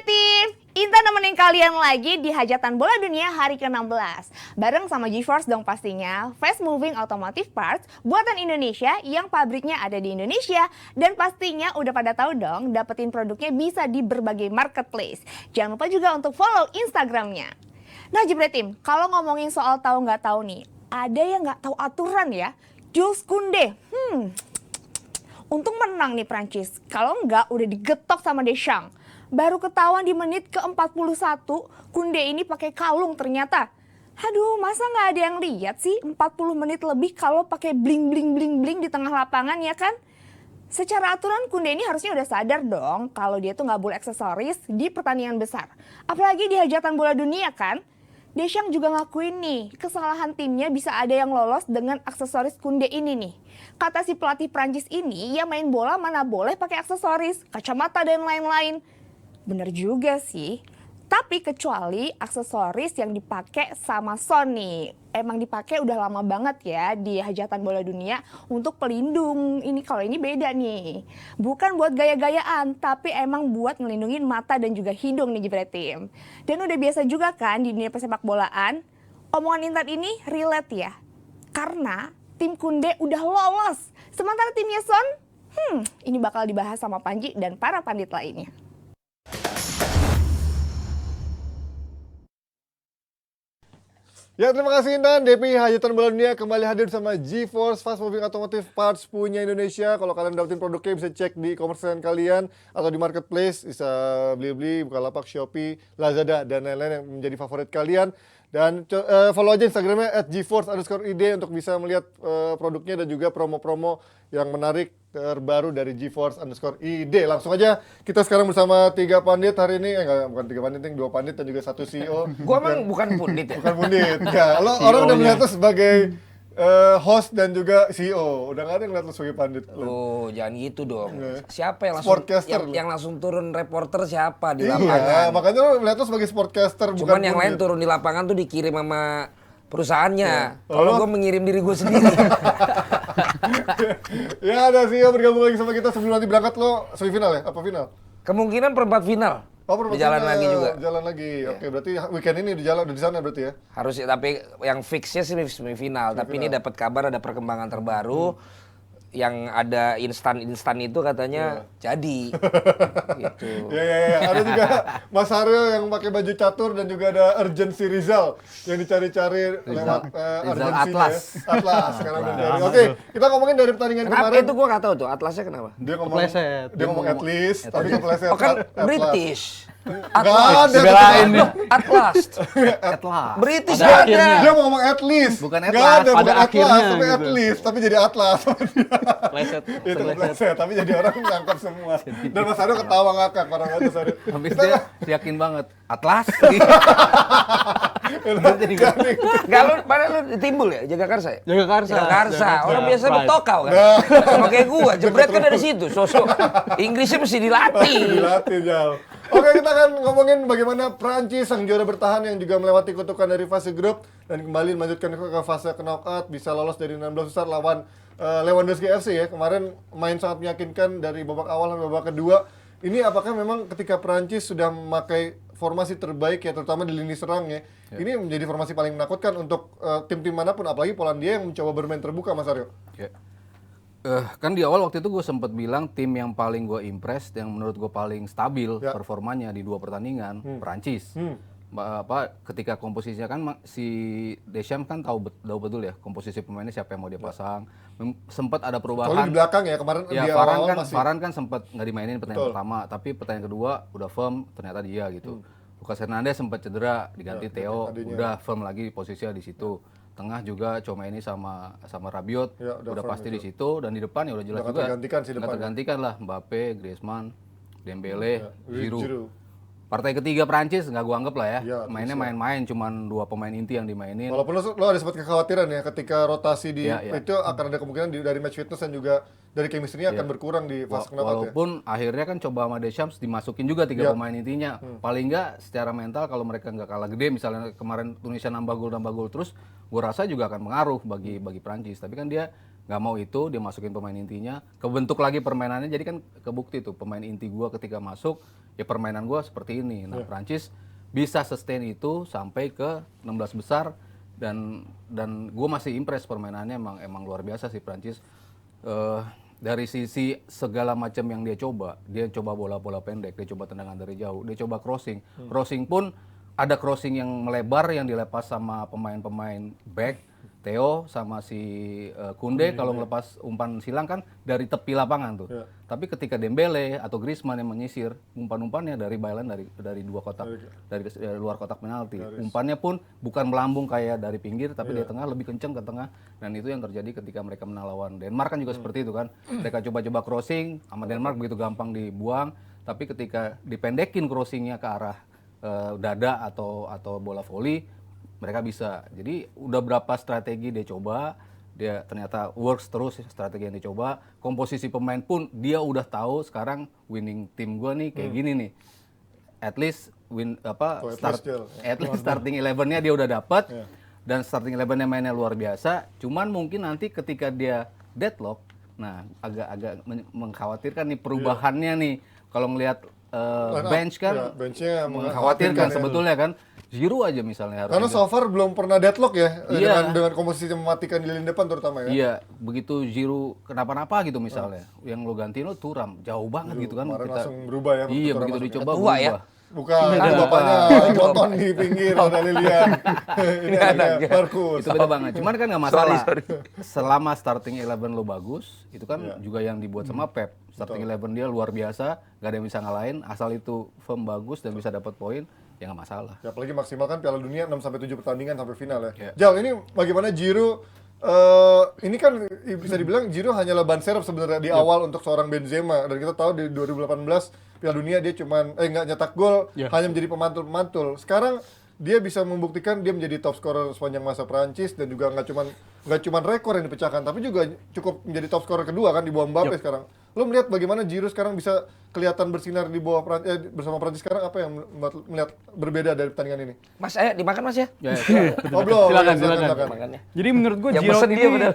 Team, Intan nemenin kalian lagi di Hajatan Bola Dunia hari ke-16. Bareng sama GeForce dong pastinya, fast moving automotive parts buatan Indonesia yang pabriknya ada di Indonesia. Dan pastinya udah pada tahu dong, dapetin produknya bisa di berbagai marketplace. Jangan lupa juga untuk follow Instagramnya. Nah Jebret Team, kalau ngomongin soal tahu nggak tahu nih, ada yang nggak tahu aturan ya. Jules Koundé, untung menang nih Prancis. Kalau nggak udah digetok sama Deschamps. Baru ketahuan di menit ke-41, Koundé ini pakai kalung ternyata. Aduh, masa nggak ada yang lihat sih 40 menit lebih kalau pakai bling di tengah lapangan ya kan? Secara aturan Koundé ini harusnya udah sadar dong kalau dia tuh nggak boleh aksesoris di pertandingan besar. Apalagi di hajatan bola dunia kan? Deschamps juga ngakuin nih, kesalahan timnya bisa ada yang lolos dengan aksesoris Koundé ini nih. Kata si pelatih Prancis ini, ya main bola mana boleh pakai aksesoris, kacamata dan lain-lain. Bener juga sih, tapi kecuali aksesoris yang dipakai sama Son nih. Emang dipakai udah lama banget ya di hajatan bola dunia untuk pelindung. Ini kalau ini beda nih. Bukan buat gaya-gayaan, tapi emang buat ngelindungin mata dan juga hidung nih Jebret Team. Dan udah biasa juga kan di dunia pesepak bolaan, omongan Intan ini relate ya. Karena tim Koundé udah lolos. Sementara timnya Son, ini bakal dibahas sama Panji dan para pandit lainnya. Ya, terima kasih Intan. DPI Hajatan Bola Dunia kembali hadir sama GeForce Fast Moving Automotive Parts punya Indonesia. Kalau kalian dapetin produknya bisa cek di e-commerce kalian atau di marketplace, bisa beli-beli, Bukalapak, Shopee, Lazada dan lain-lain yang menjadi favorit kalian. Dan follow aja Instagramnya @GeForce_id untuk bisa melihat produknya dan juga promo-promo yang menarik terbaru dari GeForce_id. Langsung aja kita sekarang bersama 3 pandit hari ini. Bukan 3 pandit, 2 pandit dan juga 1 CEO. Gua emang bukan pundit ya? Bukan pundit. Ya, lo orang udah melihat lo sebagai host dan juga CEO. Udah gak ada yang ngeliat lo sebagai pandit. Oh, jangan gitu dong. Nggak. Siapa yang langsung Sportcaster lo. yang langsung turun reporter siapa di Iya, lapangan? makanya lo melihat lo sebagai sportcaster bukan Cuman yang pundit. lain turun di lapangan tuh dikirim sama perusahaannya. Oh, Kalau lo- gua mengirim diri gua sendiri. Ya, ada CEO bergabung lagi sama kita sebelum nanti berangkat lo semifinal ya? Apa final? Kemungkinan perempat final. Perempat Di jalan final. lagi juga. Jalan lagi. Oke, berarti weekend ini di jalan udah di sana berarti ya? Harusnya, tapi yang fixnya sih semifinal. Tapi ini dapat kabar ada perkembangan terbaru. Yang ada instan itu katanya jadi. Gitu. Ya. Ada juga Mas Haryo yang pakai baju catur dan juga ada Urgency Rizal yang dicari-cari lewat urgensinya Atlas. ya. Atlas sekarang udah cari. Oke, kita ngomongin dari pertandingan Kenapa kemarin. itu gua nggak tahu tuh Atlasnya kenapa? Dia ngomong Kepleset. Dia ngomong at least, tapi kepleset. Oh kan Atlas. British. Nggak ada. Dibelain nih. Atlas. Atlas. British Pada ada. akhirnya. Dia mau ngomong at least. Bukan Nggak Atlas, ada, pada bukan Atlas, akhirnya tapi at gitu. least, tapi jadi Atlas. Pleset. Itu kepleset, tapi jadi orang ngangkap semua. Dan Mas Haryo ketawa ngakak, parah banget Mas Haryo. Habis dia yakin banget. Atlas. Enggak, lu padahal lu di Timbul ya, Jagakarsa ya? Jagakarsa. Jagakarsa. Orang Pride. biasa betokau kan. Sama kayak gua, Jebret kan dari situ. Sosok Inggrisnya mesti dilatih. Dilatih jauh. Oke, kita akan ngomongin bagaimana Prancis sang juara bertahan yang juga melewati kutukan dari fase grup dan kembali melanjutkan ke fase knockout, bisa lolos dari 16 besar lawan Lewandowski FC ya. Kemarin main sangat meyakinkan dari babak awal sampai babak kedua. Ini apakah memang ketika Prancis sudah memakai formasi terbaik ya, terutama di lini serang ya. Ini menjadi formasi paling menakutkan untuk tim-tim manapun, apalagi Polandia yang mencoba bermain terbuka, Mas Aryo. Ya. Kan di awal waktu itu gue sempat bilang tim yang paling gue impress, yang menurut gue paling stabil Ya. performanya di 2 pertandingan, Perancis. Ketika komposisinya kan si Deschamps kan tahu betul ya komposisi pemainnya siapa yang mau dia pasang. Sempat ada Soalnya perubahan. di belakang ya, kemarin Ya, di Varane awal-awal kan, masih. Varane kan sempat nggak dimainin pertandingan Betul. pertama, tapi pertandingan kedua udah firm, ternyata dia gitu. Lucas Hernandez sempat cedera, diganti Theo, tadinya. udah firm lagi posisinya di situ. Tengah juga Tchouaméni sama Rabiot, Ya, udah udah firm pasti itu. di situ, dan di depan ya udah jelas Udah juga. tergantikan sih Nggak depan. tergantikan lah, Mbappe, Griezmann, Dembele, Giroud. Giroud. Partai ketiga Prancis nggak gua anggap lah ya, Ya, mainnya bisa. main-main, cuman 2 pemain inti yang dimainin. Walaupun lo ada sempat kekhawatiran ya ketika rotasi di Iya, iya. itu akan ada kemungkinan dari match fitness dan juga dari chemistry-nya akan berkurang di fase knockout ya. Walaupun akhirnya kan coba sama Deschamps dimasukin juga 3 Iya. pemain intinya. Paling nggak secara mental kalau mereka nggak kalah gede, misalnya kemarin Tunisia nambah gol terus, gue rasa juga akan mengaruh bagi Prancis. Tapi kan dia nggak mau itu, dia masukin pemain intinya, kebentuk lagi permainannya, jadi kan kebukti tuh pemain inti gua ketika masuk, ya permainan gua seperti ini. Nah, Prancis bisa sustain itu sampai ke 16 besar dan gue masih impress permainannya, emang luar biasa sih Prancis. Dari sisi segala macam yang dia coba bola-bola pendek, dia coba tendangan dari jauh, dia coba crossing. Crossing pun ada crossing yang melebar yang dilepas sama pemain-pemain back, Theo sama si Koundé kalau ngelepas umpan silang kan dari tepi lapangan tuh. Tapi ketika Dembele atau Griezmann yang menyisir, umpan-umpannya dari byline dari dua kotak, dari luar kotak penalti. Umpannya pun bukan melambung kayak dari pinggir, tapi dari tengah lebih kenceng ke tengah. Dan itu yang terjadi ketika mereka melawan Denmark kan juga seperti itu kan. Mereka coba-coba crossing, sama Denmark begitu gampang dibuang. Tapi ketika dipendekin crossingnya ke arah dada atau bola volley, mereka bisa. Jadi udah berapa strategi dia coba, dia ternyata works terus strategi yang dicoba. Komposisi pemain pun dia udah tahu sekarang winning team gue nih kayak gini nih. At least starting 11-nya dia udah dapat dan starting 11-nya mainnya luar biasa. Cuman mungkin nanti ketika dia deadlock, nah agak mengkhawatirkan nih perubahannya nih. Kalau ngelihat bench kan benchnya mengkhawatirkan sebetulnya kan. Giroud aja misalnya harus. Karena so far belum pernah deadlock ya, dengan komposisi mematikan di lini depan terutama ya. Iya, begitu Giroud kenapa-napa gitu misalnya, yang lo gantiin lo Thuram, jauh banget gitu kan. Kemarin langsung berubah ya. Iya, begitu dicoba Tua ya? berubah. Bukan, itu bapaknya nonton di pinggir, ada Lilian. Ini anaknya Markus. Itu beda banget. Cuman kan nggak masalah. Selama starting 11 lo bagus, itu kan juga yang dibuat sama Pep. Starting 11 dia luar biasa, nggak ada yang bisa ngalahin. Asal itu firm bagus dan bisa dapat poin, ya nggak masalah. Ya, apalagi maksimal kan Piala Dunia 6-7 pertandingan sampai final ya. Jal, ini bagaimana Giroud? Ini kan bisa dibilang Giroud hanyalah ban serep sebenarnya di awal untuk seorang Benzema, dan kita tahu di 2018 Piala Dunia dia cuman nggak nyetak gol, hanya menjadi pemantul-pemantul. Sekarang dia bisa membuktikan dia menjadi top scorer sepanjang masa Prancis, dan juga nggak cuman rekor yang dipecahkan, tapi juga cukup menjadi top scorer kedua kan di bawah Mbappe sekarang. Lo melihat bagaimana Giroud sekarang bisa kelihatan bersinar di bawah bersama Prancis sekarang, apa yang melihat berbeda dari pertandingan ini? Mas, ayo dimakan Mas ya. Oh, belum. Silakan. Makannya. Jadi menurut gue Yang Giroud pesen dia ini bener.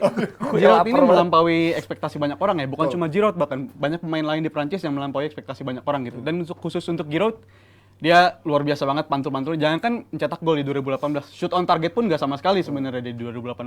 Giroud ini melampaui ekspektasi banyak orang ya, bukan cuma Giroud, bahkan banyak pemain lain di Prancis yang melampaui ekspektasi banyak orang gitu. Dan khusus untuk Giroud, dia luar biasa banget pantul-pantul. Jangan kan mencetak gol di 2018, shoot on target pun nggak sama sekali sebenarnya di 2018.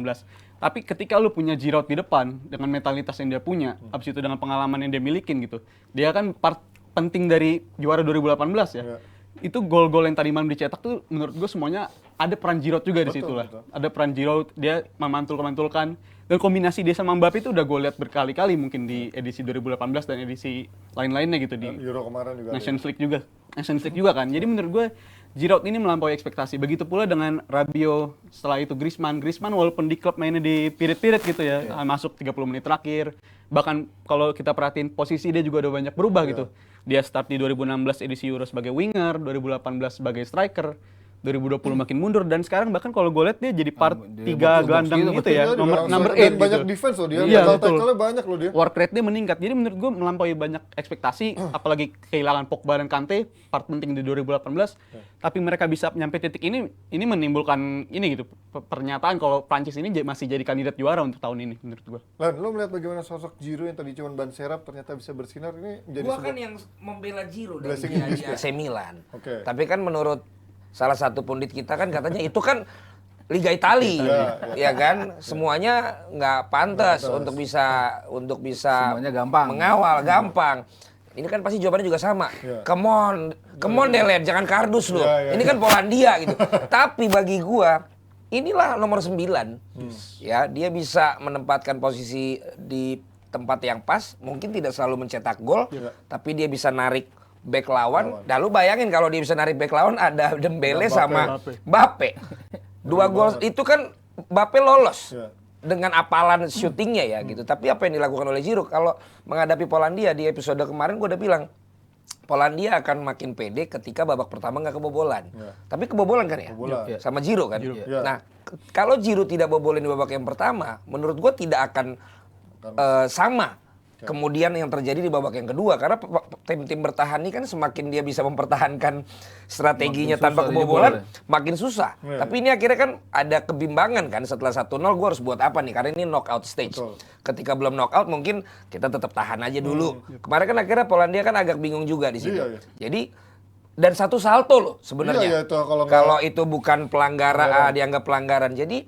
Tapi ketika lu punya Giroud di depan dengan mentalitas yang dia punya, habis itu dengan pengalaman yang dia milikin gitu, dia kan part penting dari juara 2018 ya. Itu gol-gol yang tadi malam dicetak tuh menurut gue semuanya ada peran Giroud juga di situ lah. Ada peran Giroud, dia memantul-mantulkan. Dan kombinasi dia sama Mbappe itu udah gue lihat berkali-kali mungkin di edisi 2018 dan edisi lain-lainnya gitu di Euro kemarin juga. Nations League juga kan. Jadi menurut gue Giroud ini melampaui ekspektasi. Begitu pula dengan Rabiot, setelah itu Griezmann walaupun di klub mainnya di pirit-pirit gitu ya, masuk 30 menit terakhir. Bahkan kalau kita perhatiin posisi dia juga udah banyak berubah gitu. Dia start di 2016 edisi Euro sebagai winger, 2018 sebagai striker, 2020 makin mundur, dan sekarang bahkan kalau gue lihat dia jadi part 3 gelandang gitu ya, number 8 dan banyak gitu. defense loh dia, Iya, tackle-nya banyak loh dia. Work rate dia meningkat. Jadi menurut gue melampaui banyak ekspektasi, apalagi kehilangan Pogba dan Kante, part penting di 2018. Tapi mereka bisa nyampe titik ini menimbulkan ini gitu, pernyataan kalau Prancis ini masih jadi kandidat juara untuk tahun ini menurut gue. Lan, lo melihat bagaimana sosok Giroud yang tadi cuma ban serap ternyata bisa bersinar, ini menjadi Gua kan yang membela Giroud dari blessing dia AC Milan. Oke. Tapi kan menurut salah satu pundit kita kan katanya itu kan Liga Itali, ya kan? Semuanya nggak pantas untuk bisa Semuanya gampang. mengawal, gampang. Ini kan pasti jawabannya juga sama. Come on Delet, jangan kardus lu. Ini kan Polandia gitu. Tapi bagi gua inilah nomor 9. Ya, dia bisa menempatkan posisi di tempat yang pas, mungkin tidak selalu mencetak gol, tapi dia bisa narik back lawan. Lalu bayangin kalau dia bisa narik back lawan, ada Dembele sama Mbappe. 2 gol itu kan Mbappe lolos dengan apalan syutingnya ya gitu. Tapi apa yang dilakukan oleh Giroud kalau menghadapi Polandia di episode kemarin, gue udah bilang Polandia akan makin pede ketika babak pertama nggak kebobolan. Tapi kebobolan kan ya? Sama Giroud kan? Nah, kalau Giroud tidak bobolin di babak yang pertama, menurut gue tidak akan sama kemudian yang terjadi di babak yang kedua. Karena tim-tim bertahan ini kan semakin dia bisa mempertahankan strateginya Makin tanpa susah kebobolan, dijebol makin susah. Tapi ini akhirnya kan ada kebimbangan kan, setelah 1-0 gue harus buat apa nih? Karena ini knockout stage. Betul. Ketika belum knockout mungkin kita tetap tahan aja dulu. Kemarin kan akhirnya Polandia kan agak bingung juga di sini. Iya. Jadi dan satu salto loh sebenarnya. Iya, itu kalau itu bukan pelanggaran, dianggap pelanggaran. Jadi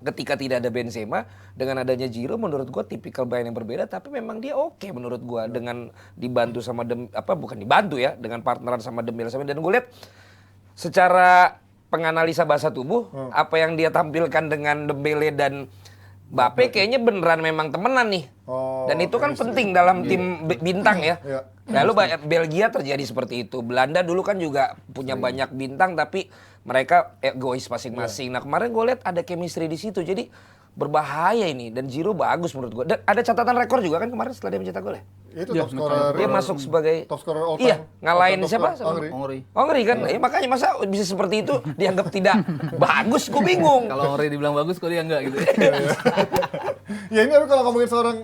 ketika tidak ada Benzema, dengan adanya Giroud menurut gua tipikal main yang berbeda, tapi memang dia oke menurut gua dengan dibantu sama bukan dibantu ya, dengan partneran sama Dembele dan gue lihat secara penganalisa bahasa tubuh apa yang dia tampilkan dengan Dembele dan Mbappe kayaknya beneran memang temenan nih. Dan itu kan penting dalam tim bintang ya. Lalu Belgia terjadi seperti itu. Belanda dulu kan juga punya banyak bintang tapi mereka egois masing-masing. Nah kemarin gue lihat ada chemistry di situ. Jadi berbahaya ini dan Giroud bagus menurut gue. Dan ada catatan rekor juga kan kemarin setelah dia mencetak gol ya. Itu top scorer. Dia masuk sebagai top scorer all time. Iya, ngalahin Top siapa? scorer, Henry. Henry kan. Makanya masa bisa seperti itu dianggap tidak bagus, gue bingung. Kalau Henry dibilang bagus, kok dia enggak gitu. Ya ini tapi kalau ngomongin seorang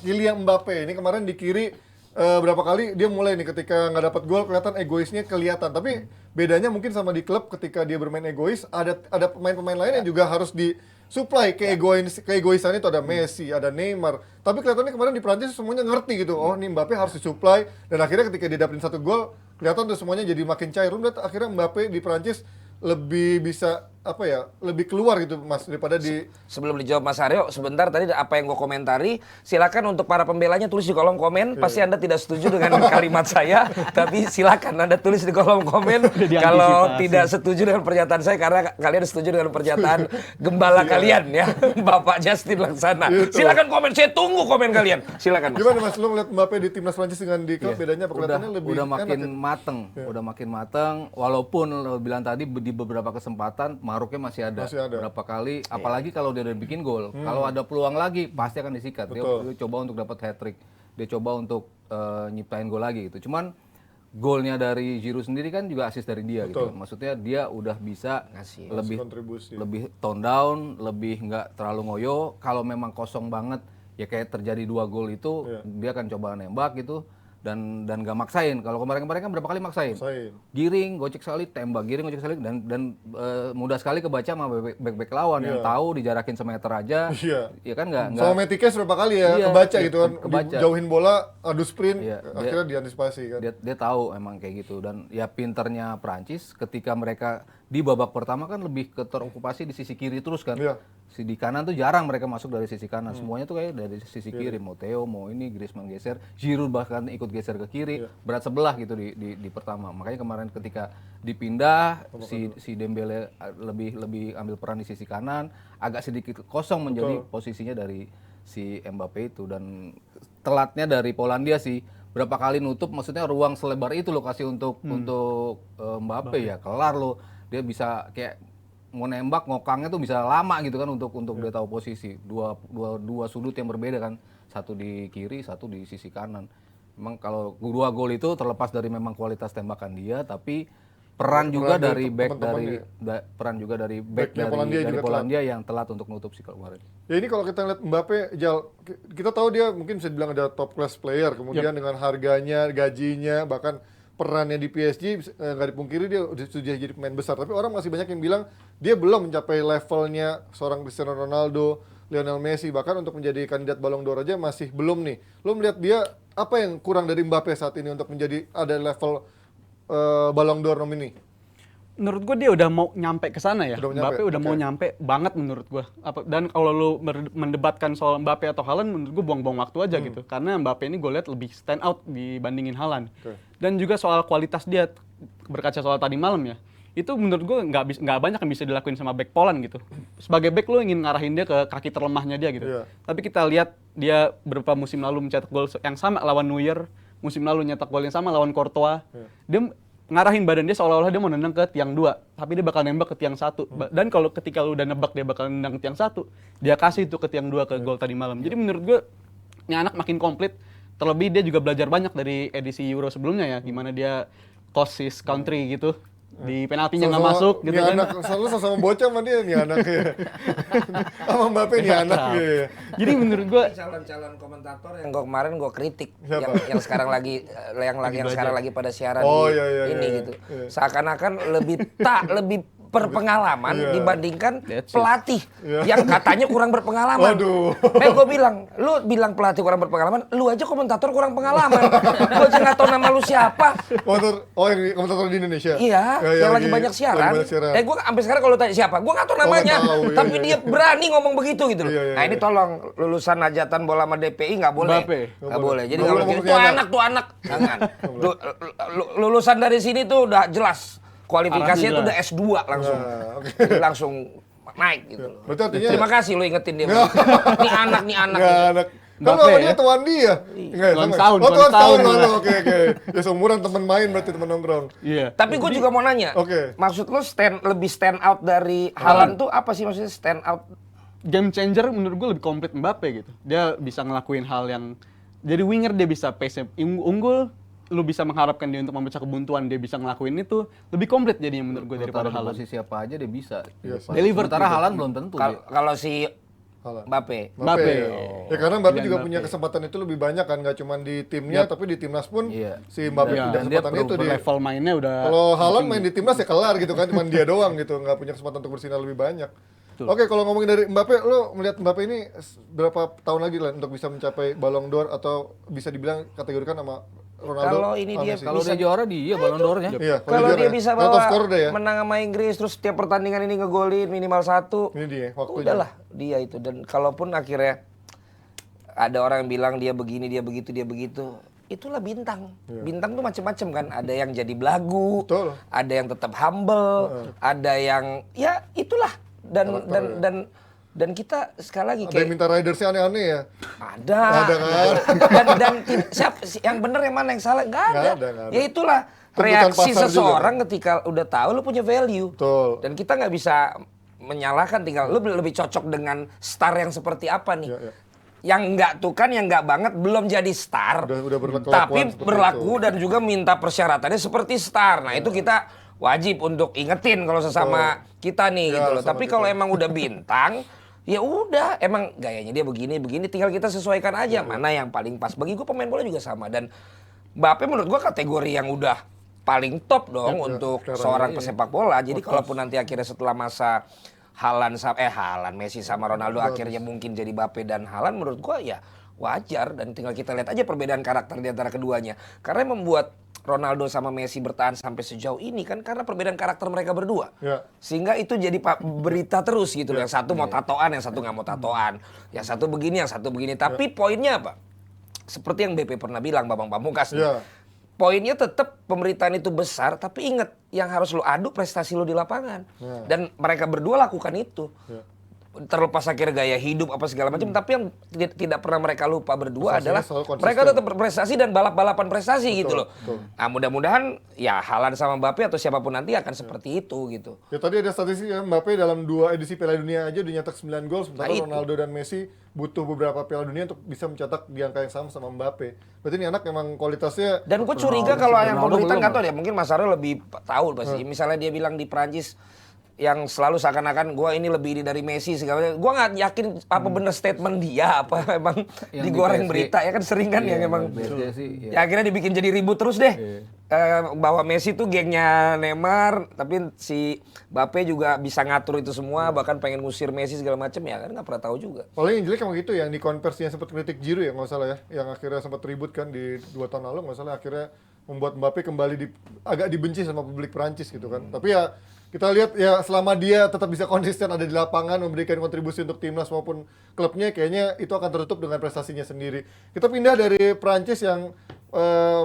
Kylian Mbappe ini kemarin di kiri berapa kali dia mulai nih ketika nggak dapat gol kelihatan egoisnya kelihatan. Tapi bedanya mungkin sama di klub ketika dia bermain egois ada pemain-pemain lain yang juga harus disuplai keegoisan itu, ada Messi, ada Neymar. Tapi kelihatannya kemarin di Prancis semuanya ngerti gitu. Oh, nih Mbappe harus disuplai dan akhirnya ketika dia dapetin 1 gol kelihatan tuh semuanya jadi makin cair. Udah akhirnya Mbappe di Prancis lebih bisa lebih keluar gitu Mas daripada di Sebelum dijawab Mas Aryo, sebentar tadi apa yang gue komentari, silakan untuk para pembelanya tulis di kolom komen. Pasti Anda tidak setuju dengan kalimat saya, tapi silakan Anda tulis di kolom komen kalau tidak setuju dengan pernyataan saya karena kalian setuju dengan pernyataan gembala kalian ya, Bapak Justin Laksana. Silakan komen, saya tunggu komen kalian. Silakan Mas. Gimana Mas lu ngeliat Mbappe di timnas Prancis dengan di klub bedanya apa kelihatannya lebih udah enak makin ya? mateng, udah makin mateng. Walaupun lo bilang tadi di beberapa kesempatan maruknya masih ada. Berapa kali, apalagi kalau dia udah bikin gol. Kalau ada peluang lagi pasti akan disikat. Dia coba untuk dapat hat trick. Dia coba untuk nyiptain gol lagi gitu. Cuman golnya dari Giroud sendiri kan juga asis dari dia gitu. Maksudnya dia udah bisa lebih tone down, lebih nggak terlalu ngoyo. Kalau memang kosong banget ya kayak terjadi 2 gol itu dia akan coba nembak gitu. Dan gak maksain. Kalau kemarin-kemarin kan berapa kali maksain. Giring, gocek sekali, tembak, giring, gocek sekali dan mudah sekali kebaca sama bek lawan yang tahu dijarakin semeter aja. Ya kan enggak. Sama Metikes berapa kali ya kebaca gitu kan. Jauhin bola, adu sprint, akhirnya diantisipasi kan. Dia tahu emang kayak gitu dan ya pinternya Prancis ketika mereka di babak pertama kan lebih terokupasi di sisi kiri terus kan. Di kanan tuh jarang mereka masuk dari sisi kanan. Semuanya tuh kayak dari sisi kiri. Mau Theo, mau ini, Griezmann geser. Giroud bahkan ikut geser ke kiri. Berat sebelah gitu di pertama. Makanya kemarin ketika dipindah, si Dembele lebih ambil peran di sisi kanan. Agak sedikit kosong menjadi posisinya dari si Mbappe itu. Dan telatnya dari Polandia sih. Berapa kali nutup, maksudnya ruang selebar itu lo kasih untuk Mbappe ya. Kelar lo. Dia bisa kayak mau nembak ngokangnya tuh bisa lama gitu kan untuk dia tahu posisi dua sudut yang berbeda kan, satu di kiri satu di sisi kanan. Memang kalau 2 gol itu terlepas dari memang kualitas tembakan dia, tapi peran juga dari back dari Polandia yang telat untuk nutup sih kemarin. Ya ini kalau kita lihat Mbappe, kita tahu dia mungkin bisa dibilang ada top class player, kemudian dengan harganya, gajinya, bahkan perannya di PSG nggak dipungkiri dia sudah jadi pemain besar, tapi orang masih banyak yang bilang dia belum mencapai levelnya seorang Cristiano Ronaldo, Lionel Messi, bahkan untuk menjadi kandidat Ballon d'Or aja masih belum nih. Lo melihat dia apa yang kurang dari Mbappe saat ini untuk menjadi ada level Ballon d'Or nomini? Menurut gue dia udah mau nyampe ke sana ya. Mbappe udah mau nyampe banget menurut gue. Dan kalau lu mendebatkan soal Mbappe atau Haaland, menurut gue buang-buang waktu aja gitu. Karena Mbappe ini gue lihat lebih stand out dibandingin Haaland. Dan juga soal kualitas dia, berkaca soal tadi malam ya, itu menurut gue nggak banyak yang bisa dilakuin sama back Poland gitu. Sebagai back lu ingin ngarahin dia ke kaki terlemahnya dia gitu. Tapi kita lihat dia beberapa musim lalu mencetak gol yang sama lawan Neuer, musim lalu nyetak gol yang sama lawan Courtois. Dia ngarahin badan dia seolah-olah dia mau nendang ke tiang 2, tapi dia bakal nembak ke tiang 1. Dan kalau ketika lu udah nebak dia bakal nendang ke tiang 1, dia kasih itu ke tiang 2 ke gol tadi malam. Jadi menurut gue ini anak makin komplit. Terlebih dia juga belajar banyak dari edisi Euro sebelumnya ya, gimana dia coach his country gitu. di penaltinya nggak masuk gitu nih kan. anak selalu sama bocah sama dia nih anaknya. Sama Mbappe nih anak gitu. Jadi menurut gue Calon-calon komentator yang gua kemarin gua kritik Siapa? yang sekarang lagi yang sekarang lagi pada siaran Oh, di iya, ini iya. gitu. Iya. Seakan-akan lebih berpengalaman Iya. dibandingkan That's it. pelatih yang katanya kurang berpengalaman. Waduh. Gue bilang, lu bilang pelatih kurang berpengalaman, lu aja komentator kurang pengalaman. Gue aja nggak tahu nama lu siapa. Komentator di Indonesia. Iya, Ya, yang lagi banyak siaran. lagi banyak siaran. Gue sampai sekarang kalau tanya siapa, gue nggak tahu namanya. nggak tahu, iya, Tapi iya, dia berani ngomong begitu gitu loh. Iya, iya, Nah ini iya. tolong lulusan hajatan bola sama DPI nggak boleh. Mbappe. Nggak boleh. Jadi Nggak kalau boleh gitu, ngomong tuh anak. Jangan. Lulusan dari sini tuh udah jelas. Kualifikasinya tuh udah S2 langsung. Nah, oke. Jadi langsung naik gitu loh. Berarti artinya- Terima kasih lu ingetin dia. Nggak. Nih anak. Nggak anak. Kan Mbappe lo ya? dia tuan dia. Enggak ya, Tuan sama ya? tahun, Oh, tuan tuan tahun tahun. lalu. Oke. Ya seumuran teman main berarti teman nongkrong. iya. Tapi gue juga mau nanya. Oke. Maksud lu lebih stand out dari Haaland tuh apa sih maksudnya stand out? Game changer menurut gue lebih komplit Mbappe gitu. Dia bisa ngelakuin hal yang jadi winger, dia bisa pace unggul, lu bisa mengharapkan dia untuk memecah kebuntuan, dia bisa ngelakuin itu lebih komplit jadinya menurut gue daripada Daripada Haaland. posisi apa aja dia bisa. Iya, sih. Deliver. Sementara Haaland belum tentu. dia. Kalau si Haaland. Mbappe. Mbappe. Ya karena Mbappe Pilihan juga Mbappe. punya kesempatan itu lebih banyak kan, nggak cuma di timnya tapi di timnas pun Iya. si Mbappe Iya. punya Dan dia kesempatan itu di Level mainnya udah kalau Haaland main di timnas ya kelar gitu kan, cuma dia doang gitu, nggak punya kesempatan untuk bersinar lebih banyak. Betul. Oke, kalau ngomongin dari Mbappe, lo melihat Mbappe ini berapa tahun lagi lah untuk bisa mencapai Ballon d'Or atau bisa dibilang kategorikan sama Ronaldo? Kalau ini sama dia Messi? Kalau dia juara dia Ballon d'Or-nya. Iya, Kalau juara dia ya. bisa Nah, top bawa scorer deh ya. menang sama Inggris terus setiap pertandingan ini ngegolin minimal 1. Ini dia waktunya. Udahlah dia itu, dan kalaupun akhirnya ada orang yang bilang dia begini, dia begitu, itulah bintang. Bintang tuh macem-macem kan, ada yang jadi belagu, Betul. ada yang tetap humble, ada yang ya itulah dan kita sekali lagi Ada yang minta ridersnya aneh-aneh ya. ada Ada kan? dan yang benar yang mana yang salah nggak ada. Nggak ada. Ya itulah Tuntutan reaksi pasar seseorang ketika udah tahu lu punya value. Betul. Dan kita nggak bisa menyalahkan, tinggal lu lebih cocok dengan star yang seperti apa nih. Iya, iya. Yang nggak tuh kan, yang nggak banget belum jadi star, Udah berkelakuan tapi seperti berlaku itu. dan juga minta persyaratannya seperti star. Nah itu kita wajib untuk ingetin kalau sesama kita nih Ya, gitu loh. sama Tapi kita. kalau emang udah bintang, ya udah emang gayanya dia begini, tinggal kita sesuaikan aja mana yang paling pas. Bagi gue pemain bola juga sama, dan Mbappe menurut gue kategori yang udah paling top dong untuk sekarang seorang ini. pesepak bola. Jadi kalaupun nanti akhirnya setelah masa Haaland Messi sama Ronaldo akhirnya mungkin jadi Mbappe dan Haaland, menurut gua ya wajar, dan tinggal kita lihat aja perbedaan karakter di antara keduanya. Karena yang membuat Ronaldo sama Messi bertahan sampai sejauh ini kan karena perbedaan karakter mereka berdua. Ya. Sehingga itu jadi berita terus gitu loh. Yang satu mau tatoan, yang satu nggak mau tatoan. Yang satu begini, yang satu begini. Tapi poinnya apa? Seperti yang BP pernah bilang, Bambang Pamungkas nih. Ya. Poinnya tetap pemberitaan itu besar, tapi ingat yang harus lo adu prestasi lo di lapangan. Ya. Dan mereka berdua lakukan itu. Ya. Terlepas akhirnya gaya hidup apa segala macam, tapi yang tidak pernah mereka lupa berdua Prestasinya adalah selalu konsisten. mereka tetap berprestasi dan balap-balapan prestasi gitu loh. betul. Nah, mudah-mudahan ya Haaland sama Mbappe atau siapapun nanti akan seperti itu gitu. Ya tadi ada statistik ya, Mbappe dalam 2 edisi Piala Dunia aja udah nyetak 9 gol, sementara Nah, itu. Ronaldo dan Messi butuh beberapa Piala Dunia untuk bisa mencetak di angka yang sama Mbappe. Berarti ini anak emang kualitasnya Dan gue curiga kalau yang Ronaldo pemberitaan belum, nggak tahu ya, mungkin Mas Aryo lebih tahu pasti. Misalnya dia bilang di Prancis yang selalu seakan-akan gue ini lebih ini dari Messi segala macam. Gue nggak yakin apa bener statement dia, apa emang Yang digoreng di PSG. berita ya kan, sering kan Iya, yang emang PSG sih, iya. ya akhirnya dibikin jadi ribut terus deh. Bahwa Messi tuh gengnya Neymar, tapi si Mbappe juga bisa ngatur itu semua, bahkan pengen ngusir Messi segala macam, ya kan nggak pernah tahu juga. paling yang jelek emang gitu, yang di konversinya sempat kritik Giroud ya nggak salah ya, yang akhirnya sempat ribut kan di 2 tahun lalu nggak salah, akhirnya membuat Mbappe kembali agak dibenci sama publik Prancis gitu kan. Tapi ya kita lihat ya selama dia tetap bisa konsisten ada di lapangan memberikan kontribusi untuk timnas maupun klubnya, kayaknya itu akan tertutup dengan prestasinya sendiri. Kita pindah dari Prancis yang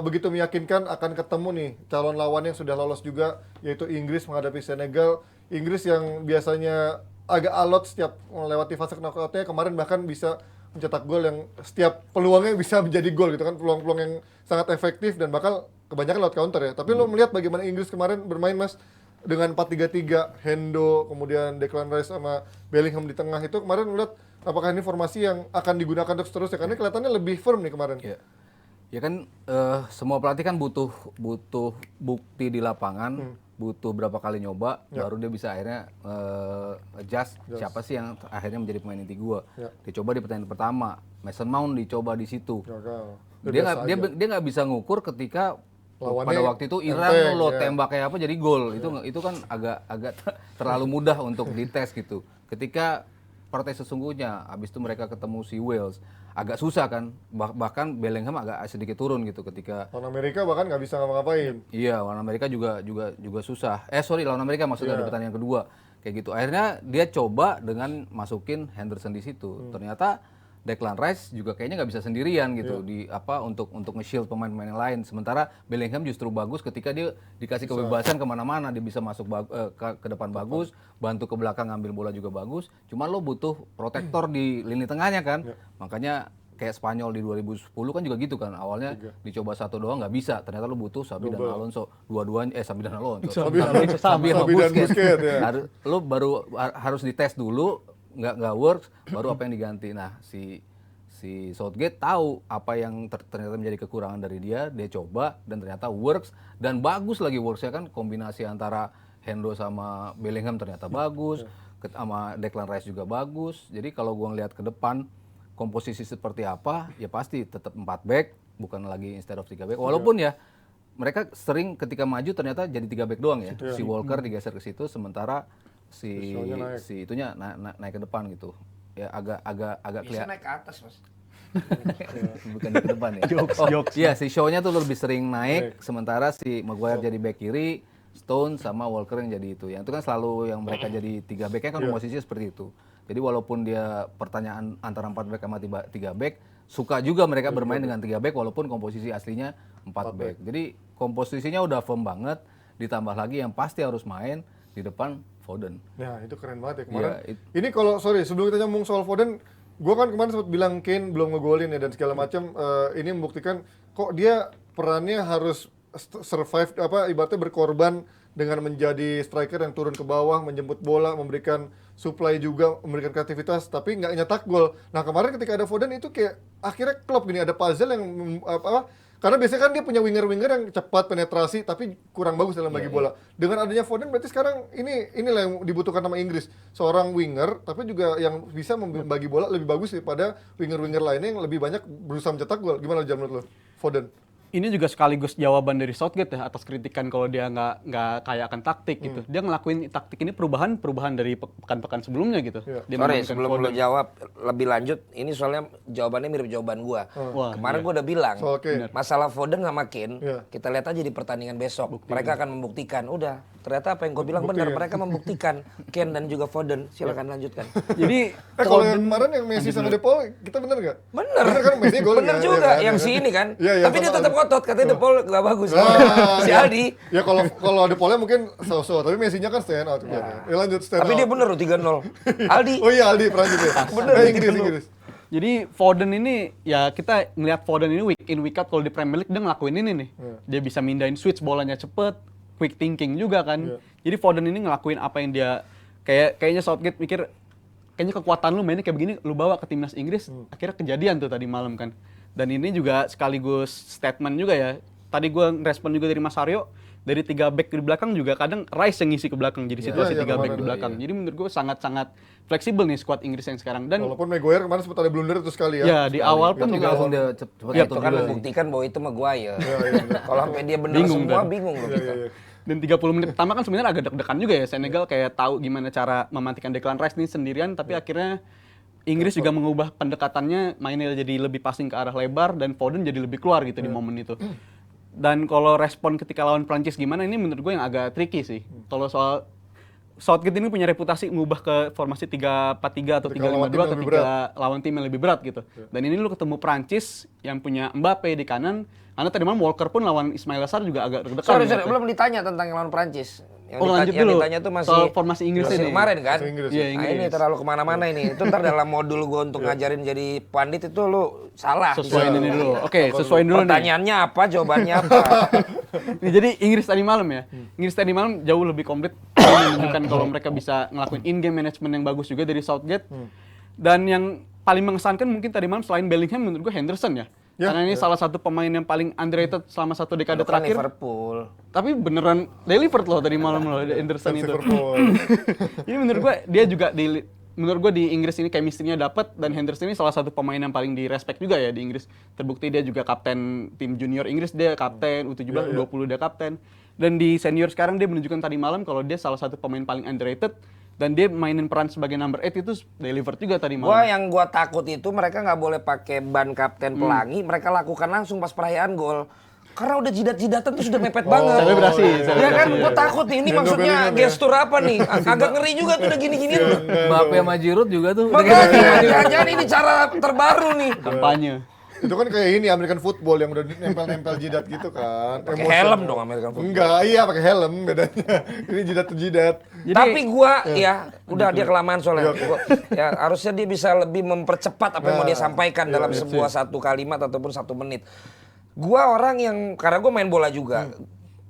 begitu meyakinkan akan ketemu nih calon lawan yang sudah lolos juga, yaitu Inggris menghadapi Senegal. Inggris yang biasanya agak alot setiap melewati fase knockout-nya, kemarin bahkan bisa mencetak gol yang setiap peluangnya bisa menjadi gol gitu kan, peluang-peluang yang sangat efektif dan bakal kebanyakan lewat counter ya. Tapi lo melihat bagaimana Inggris kemarin bermain, Mas, dengan 4-3-3, Hendo, kemudian Declan Rice sama Bellingham di tengah, itu kemarin melihat apakah ini formasi yang akan digunakan untuk seterusnya, karena kelihatannya lebih firm nih kemarin. Iya. Ya kan semua pelatih kan butuh bukti di lapangan, butuh berapa kali nyoba, baru dia bisa akhirnya adjust siapa sih yang akhirnya menjadi pemain inti gua. Dicoba di pertandingan pertama, Mason Mount dicoba di situ. Dia nggak bisa ngukur ketika lawannya pada waktu itu Iran lo tembak kayak apa jadi gol. Itu kan agak terlalu mudah untuk dites gitu. Ketika partai sesungguhnya, habis itu mereka ketemu si Wales, agak susah kan, bahkan Bellingham agak sedikit turun gitu ketika lawan Amerika bahkan nggak bisa ngapa-ngapain. Iya, lawan Amerika juga susah. Lawan Amerika maksudnya di pertandingan kedua kayak gitu. Akhirnya dia coba dengan masukin Henderson di situ. Ternyata Declan Rice juga kayaknya nggak bisa sendirian gitu untuk nge-shield pemain-pemain yang lain. Sementara Bellingham justru bagus ketika dia dikasih kebebasan kemana-mana, dia bisa masuk ke depan bagus, bantu ke belakang ngambil bola juga bagus. Cuma lo butuh protektor di lini tengahnya kan. Makanya kayak Spanyol di 2010 kan juga gitu kan. Awalnya dicoba satu doang nggak bisa. Ternyata lo butuh Xabi dan Alonso. Xabi dan Alonso. Xabi sama Busquets. Lo baru harus dites dulu, nggak works, baru apa yang diganti. Nah si Southgate tahu apa yang ternyata menjadi kekurangan dari dia coba dan ternyata works dan bagus lagi worksnya kan, kombinasi antara Hendo sama Bellingham ternyata bagus, sama Declan Rice juga bagus. Jadi kalau gua ngelihat ke depan komposisi seperti apa, ya pasti tetap 4 back, bukan lagi instead of 3 back. Walaupun ya mereka sering ketika maju ternyata jadi 3 back doang ya. Si Walker digeser ke situ, sementara si itunya naik ke depan gitu. Ya agak Bisa kelihatan. naik ke atas, Mas. Bukan ke depan ya. Jokes. Iya, si Shaw-nya tuh lebih sering naik, sementara si Maguire jadi back kiri, Stone sama Walker yang jadi itu. Yang itu kan selalu yang mereka jadi 3 back-nya kan posisinya seperti itu. Jadi walaupun dia pertanyaan antara 4 back sama 3 back, suka juga mereka bermain dengan 3 back walaupun komposisi aslinya 4 back. Jadi komposisinya udah firm banget, ditambah lagi yang pasti harus main di depan Foden. Nah, itu keren banget ya kemarin. Ini kalau sebelum kita nyambung soal Foden, gue kan kemarin sempat bilang Kane belum ngegolin ya dan segala macam. Ini membuktikan kok dia perannya harus survive, ibaratnya berkorban dengan menjadi striker yang turun ke bawah, menjemput bola, memberikan supply juga, memberikan kreativitas, tapi nggak nyetak gol. Nah kemarin ketika ada Foden itu kayak akhirnya klop gini, ada puzzle yang karena biasanya kan dia punya winger-winger yang cepat penetrasi tapi kurang bagus dalam bagi bola. Dengan adanya Foden berarti sekarang inilah yang dibutuhkan sama Inggris. Seorang winger tapi juga yang bisa membagi bola lebih bagus daripada winger-winger lainnya yang lebih banyak berusaha mencetak gol. Gimana menurut lo, Foden? Ini juga sekaligus jawaban dari Southgate ya atas kritikan kalau dia nggak kaya akan taktik gitu. Dia ngelakuin taktik ini perubahan dari pekan-pekan sebelumnya gitu. Dia Sorry, sebelum lo jawab lebih lanjut, ini soalnya jawabannya mirip jawaban gua. Kemarin gua udah bilang, masalah Foden sama Kane, kita lihat aja di pertandingan besok. Mereka akan membuktikan. Udah, ternyata apa yang gua bilang benar. Mereka membuktikan Kane dan juga Foden. Silakan lanjutkan. Jadi kalau yang kemarin yang Messi sama De Paul, kita bener nggak? Bener kan Messi gol. Bener juga, yang si ini kan. Tapi dia tetap ngotot, katanya De Paul nggak bagus. Si Aldi. Ya kalau De Paulnya mungkin so-so, tapi Messi-nya kan stand out. Ya lanjut stand out. Tapi dia bener loh 3-0. Aldi. Oh iya Aldi pernah juga. Bener. Inggris. Jadi Foden ini ya kita ngelihat Foden ini week in week out kalau di Premier League dia ngelakuin ini nih. Dia bisa mindahin switch bolanya cepet, quick thinking juga kan. Jadi Foden ini ngelakuin apa yang dia kayaknya Southgate mikir kayaknya kekuatan lu mainnya kayak begini lu bawa ke timnas Inggris. Akhirnya kejadian tuh tadi malam kan. Dan ini juga sekaligus statement juga ya. Tadi gue ngerespon juga dari Mas Aryo, dari 3 back di belakang juga kadang Rice yang ngisi ke belakang jadi situasi 3 back di belakang. Jadi menurut gue sangat-sangat fleksibel nih skuad Inggris yang sekarang. Dan walaupun Maguire kemarin sempat ada blunder itu sekali ya. Ya di awal pun juga langsung dia Itu kan membuktikan bahwa itu Maguire. Kalau sampai dia benar semua bingung loh kita. Dan 30 menit pertama kan sebenarnya agak deg-degan juga ya. Senegal kayak tahu gimana cara mematikan Declan Rice nih sendirian, tapi akhirnya Inggris juga mengubah pendekatannya, mainnya jadi lebih passing ke arah lebar dan Foden jadi lebih keluar gitu di momen itu. Dan kalau respon ketika lawan Prancis gimana, ini menurut gue yang agak tricky sih. Kalau soal Southgate ini punya reputasi mengubah ke formasi 3-4-3 atau 3-5-2 ketika lawan tim yang lebih berat gitu. Dan ini lu ketemu Prancis yang punya Mbappe di kanan, karena tadi malam Walker pun lawan Ismail Assar juga agak deg-degan. Sorry, belum ditanya tentang lawan Prancis. Lanjut yang dulu. ditanya tuh masih soal formasi Inggris ini. Kemarin kan? Iya, Nah, ini terlalu kemana-mana ini. Itu ntar dalam modul gue untuk ngajarin jadi pandit itu lu salah. Sesuaiin ini dulu. Oke, sesuaiin dulu nih. Pertanyaannya apa, jawabannya apa. Nih, jadi Inggris tadi malam ya. Inggris tadi malam jauh lebih komplit menunjukkan kalau mereka bisa ngelakuin in-game management yang bagus juga dari Southgate. Dan yang paling mengesankan mungkin tadi malam selain Bellingham menurut gue Henderson ya. Ya, Karena ini salah satu pemain yang paling underrated selama 1 dekade Lu kan terakhir. Liverpool. Tapi beneran delivered loh tadi malam loh Henderson Fans itu. Liverpool. Ini menurut gue dia juga menurut gue di Inggris ini chemistry-nya dapat, dan Henderson ini salah satu pemain yang paling di respect juga ya di Inggris. Terbukti dia juga kapten tim junior Inggris, dia kapten U17, U20 dia kapten. Dan di senior sekarang dia menunjukkan tadi malam kalau dia salah satu pemain paling underrated, dan dia mainin peran sebagai number 8 itu deliver juga tadi malam. Yang gua takut itu mereka nggak boleh pakai ban kapten pelangi, mereka lakukan langsung pas perayaan gol. Karena udah jidat-jidatan tuh sudah mepet banget. Selebrasi, Ya kan, gua takut nih, ini maksudnya gestur apa nih? Agak ngeri juga tuh udah gini-gini tuh. Mbappe sama Giroud juga tuh. Makanya, jangan ini cara terbaru nih. Kampanye. Itu kan kayak ini American football yang udah nempel-nempel jidat gitu kan. Pakai Emotion. helm dong American football. Enggak, iya pakai helm bedanya. Ini jidat tuh jidat. Tapi gua ya udah dia kelamaan soalnya. Ya harusnya dia bisa lebih mempercepat apa yang mau dia sampaikan dalam sebuah satu kalimat ataupun 1 menit. Gua orang yang karena gua main bola juga.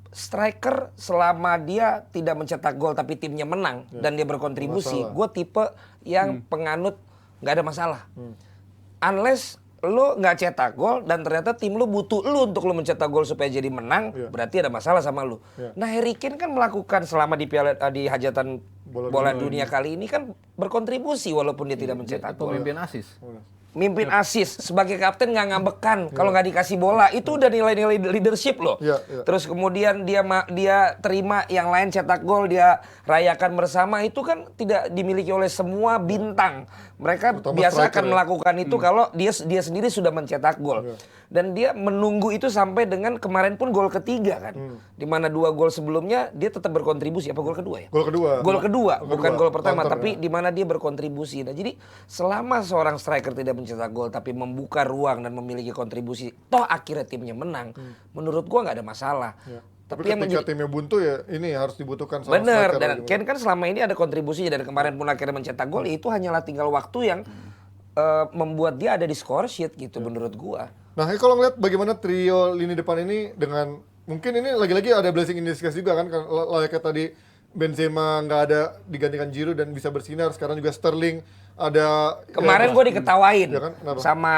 Striker selama dia tidak mencetak gol tapi timnya menang dan dia berkontribusi, gue tipe yang penganut nggak ada masalah. Unless lu nggak cetak gol dan ternyata tim lu butuh lu untuk lu mencetak gol supaya jadi menang, berarti ada masalah sama lu. Nah, Harry Kane kan melakukan selama di hajatan bola dunia kali ini kan berkontribusi walaupun dia tidak mencetak gol. Pemimpin asis. Mimpin asis sebagai kapten nggak ngambekan kalau nggak dikasih bola, itu udah nilai-nilai leadership loh. Terus kemudian dia terima yang lain cetak gol, dia rayakan bersama, itu kan tidak dimiliki oleh semua bintang. Mereka biasa akan melakukan itu kalau dia sendiri sudah mencetak gol. Dan dia menunggu itu sampai dengan kemarin pun gol ketiga kan. Di mana 2 gol sebelumnya dia tetap berkontribusi. Apa gol kedua ya? Gol kedua, bukan gol pertama, tapi di mana dia berkontribusi. Nah, jadi selama seorang striker tidak mencetak gol tapi membuka ruang dan memiliki kontribusi, toh akhirnya timnya menang, menurut gua nggak ada masalah. Tapi ketika timnya buntu ya ini harus dibutuhkan sama bener, striker. dan Ken kan selama ini ada kontribusinya dan kemarin pun akhirnya mencetak gol, itu hanyalah tinggal waktu yang membuat dia ada di score sheet gitu menurut gua. Nah, kalau ngeliat bagaimana trio lini depan ini dengan mungkin ini lagi-lagi ada blessing in disguise juga kan, layaknya tadi Benzema nggak ada digantikan Giroud dan bisa bersinar, sekarang juga Sterling ada. Kemarin gue diketawain ya kan? sama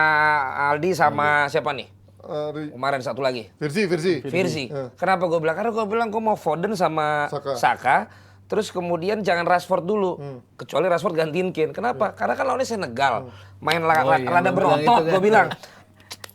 Aldi sama siapa nih? Kemarin satu lagi. Virzi. Kenapa gue bilang? Karena gue bilang gue mau Foden sama Saka. Terus kemudian jangan Rashford dulu. Kecuali Rashford gantiin Kane. Kenapa? Karena kan lawannya Senegal. Main rada berotot, gue bilang.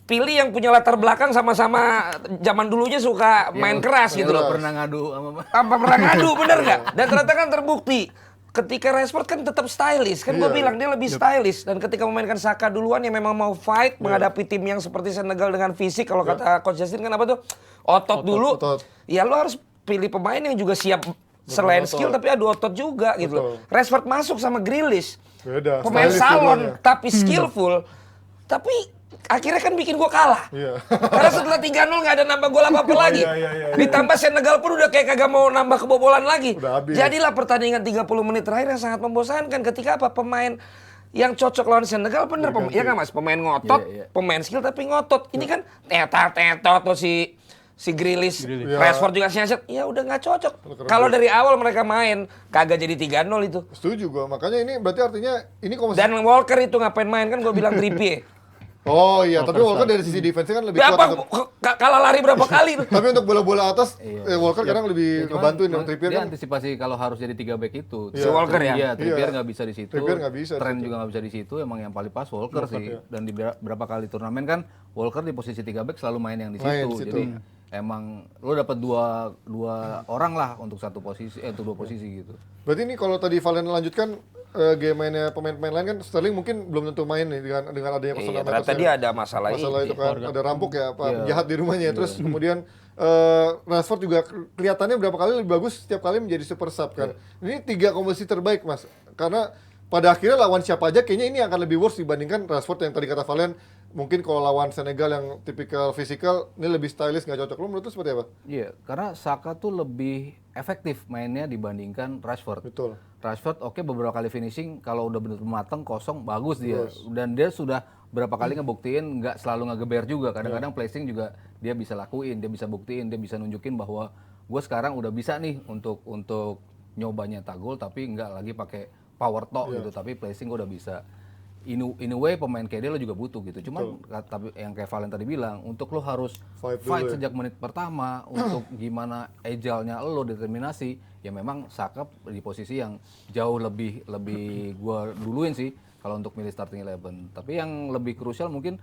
Pilih yang punya latar belakang sama-sama zaman dulunya suka main keras gitu loh. Pernah ngadu Apa pernah ngadu, bener nggak? Dan ternyata kan terbukti. Ketika Rashford kan tetap stylish, kan gue bilang dia lebih stylish. Dan ketika memainkan Saka duluan yang memang mau fight menghadapi tim yang seperti Senegal dengan fisik, kalau kata Coach Justin kan apa tuh? Otot dulu. Ya lo harus pilih pemain yang juga siap selain skill tapi adu otot juga gitu loh. Rashford masuk sama Grealish. Pemain salon tapi skillful. Tapi akhirnya kan bikin gue kalah. Karena setelah 3-0 nggak ada nambah gol apa-apa lagi. Ditambah Senegal pun udah kayak kagak mau nambah kebobolan lagi. Jadilah pertandingan 30 menit terakhir yang sangat membosankan ketika apa pemain yang cocok lawan Senegal bener ya nggak mas, pemain ngotot, pemain skill tapi ngotot. Ini kan tetot tuh si Grealish, Rashford juga siasat, ya udah nggak cocok. Kalau dari awal mereka main kagak jadi 3-0 itu. Setuju gua, makanya ini berarti artinya ini Dan Walker itu ngapain main kan gue bilang Trippier. Oh iya, tapi Walker dari sisi defense kan lebih kuat. Kalah lari berapa kali tuh. Tapi untuk bola-bola atas, Walker kadang lebih ngebantuin yang Trippier dia kan. antisipasi kalau harus jadi 3 back itu. Si Walker ya? Iya, Trippier nggak bisa di situ. Trippier nggak bisa. Trent juga nggak bisa di situ. Emang yang paling pas Walker sih. Dan di berapa kali turnamen kan Walker di posisi 3 back selalu main yang di situ. Jadi emang lo dapat dua orang lah untuk satu posisi, untuk 2 posisi gitu. Berarti ini kalau tadi Valen lanjutkan game mainnya pemain-pemain lain kan, Sterling mungkin belum tentu main nih dengan adanya personal matters. Ternyata dia ada masalah itu kan, ada rampuk ya, Pak jahat di rumahnya. Terus kemudian Rashford juga kelihatannya berapa kali lebih bagus setiap kali menjadi super sub kan. Ini 3 komposisi terbaik mas, karena pada akhirnya lawan siapa aja kayaknya ini akan lebih worse dibandingkan Rashford yang tadi kata Valen. Mungkin kalau lawan Senegal yang tipikal fisikal, ini lebih stylish, nggak cocok. Lo menurut lu seperti apa? Iya, karena Saka tuh lebih efektif mainnya dibandingkan Rashford. Betul. Rashford beberapa kali finishing, kalau udah bener mateng, kosong, bagus dia. Dan dia sudah berapa kali ngebuktiin, nggak selalu ngegeber juga. Kadang-kadang placing juga dia bisa lakuin, dia bisa buktiin, dia bisa nunjukin bahwa gue sekarang udah bisa nih untuk nyoba nyetak gol, tapi nggak lagi pakai power talk gitu, tapi placing gue udah bisa. in a way pemain kayak dia lo juga butuh gitu. Cuman tapi yang kayak Valen tadi bilang, untuk lo harus Fight fight dulu ya. sejak menit pertama, untuk gimana agile-nya lo, determinasi, ya memang Saka di posisi yang jauh lebih gua duluin sih kalau untuk milih starting 11. Tapi yang lebih krusial mungkin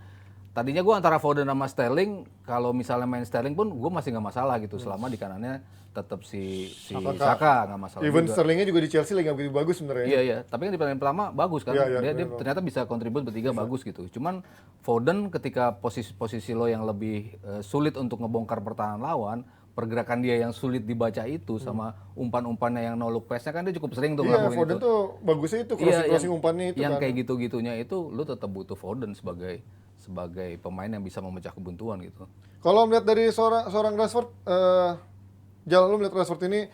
tadinya gua antara Foden sama Sterling, kalau misalnya main Sterling pun gua masih nggak masalah gitu selama di kanannya tetap si Saka nggak masalah Even juga. Sterlingnya juga di Chelsea lagi nggak begitu bagus sebenarnya. Iya, tapi kan di pertandingan pertama bagus kan, Iya, dia ternyata bisa kontribut bertiga bagus gitu. Cuman Foden ketika posisi lo yang lebih sulit untuk ngebongkar pertahanan lawan, pergerakan dia yang sulit dibaca itu sama umpan-umpannya yang no look pass-nya kan dia cukup sering tuh Iya, ngelakuin Foden itu. tuh bagusnya itu Iya, crossing umpannya itu yang kan. kayak gitu-gitunya itu lo tetap butuh Foden sebagai pemain yang bisa memecah kebuntuan gitu. Kalau melihat dari seorang Rashford, Jal, lu melihat Rashford ini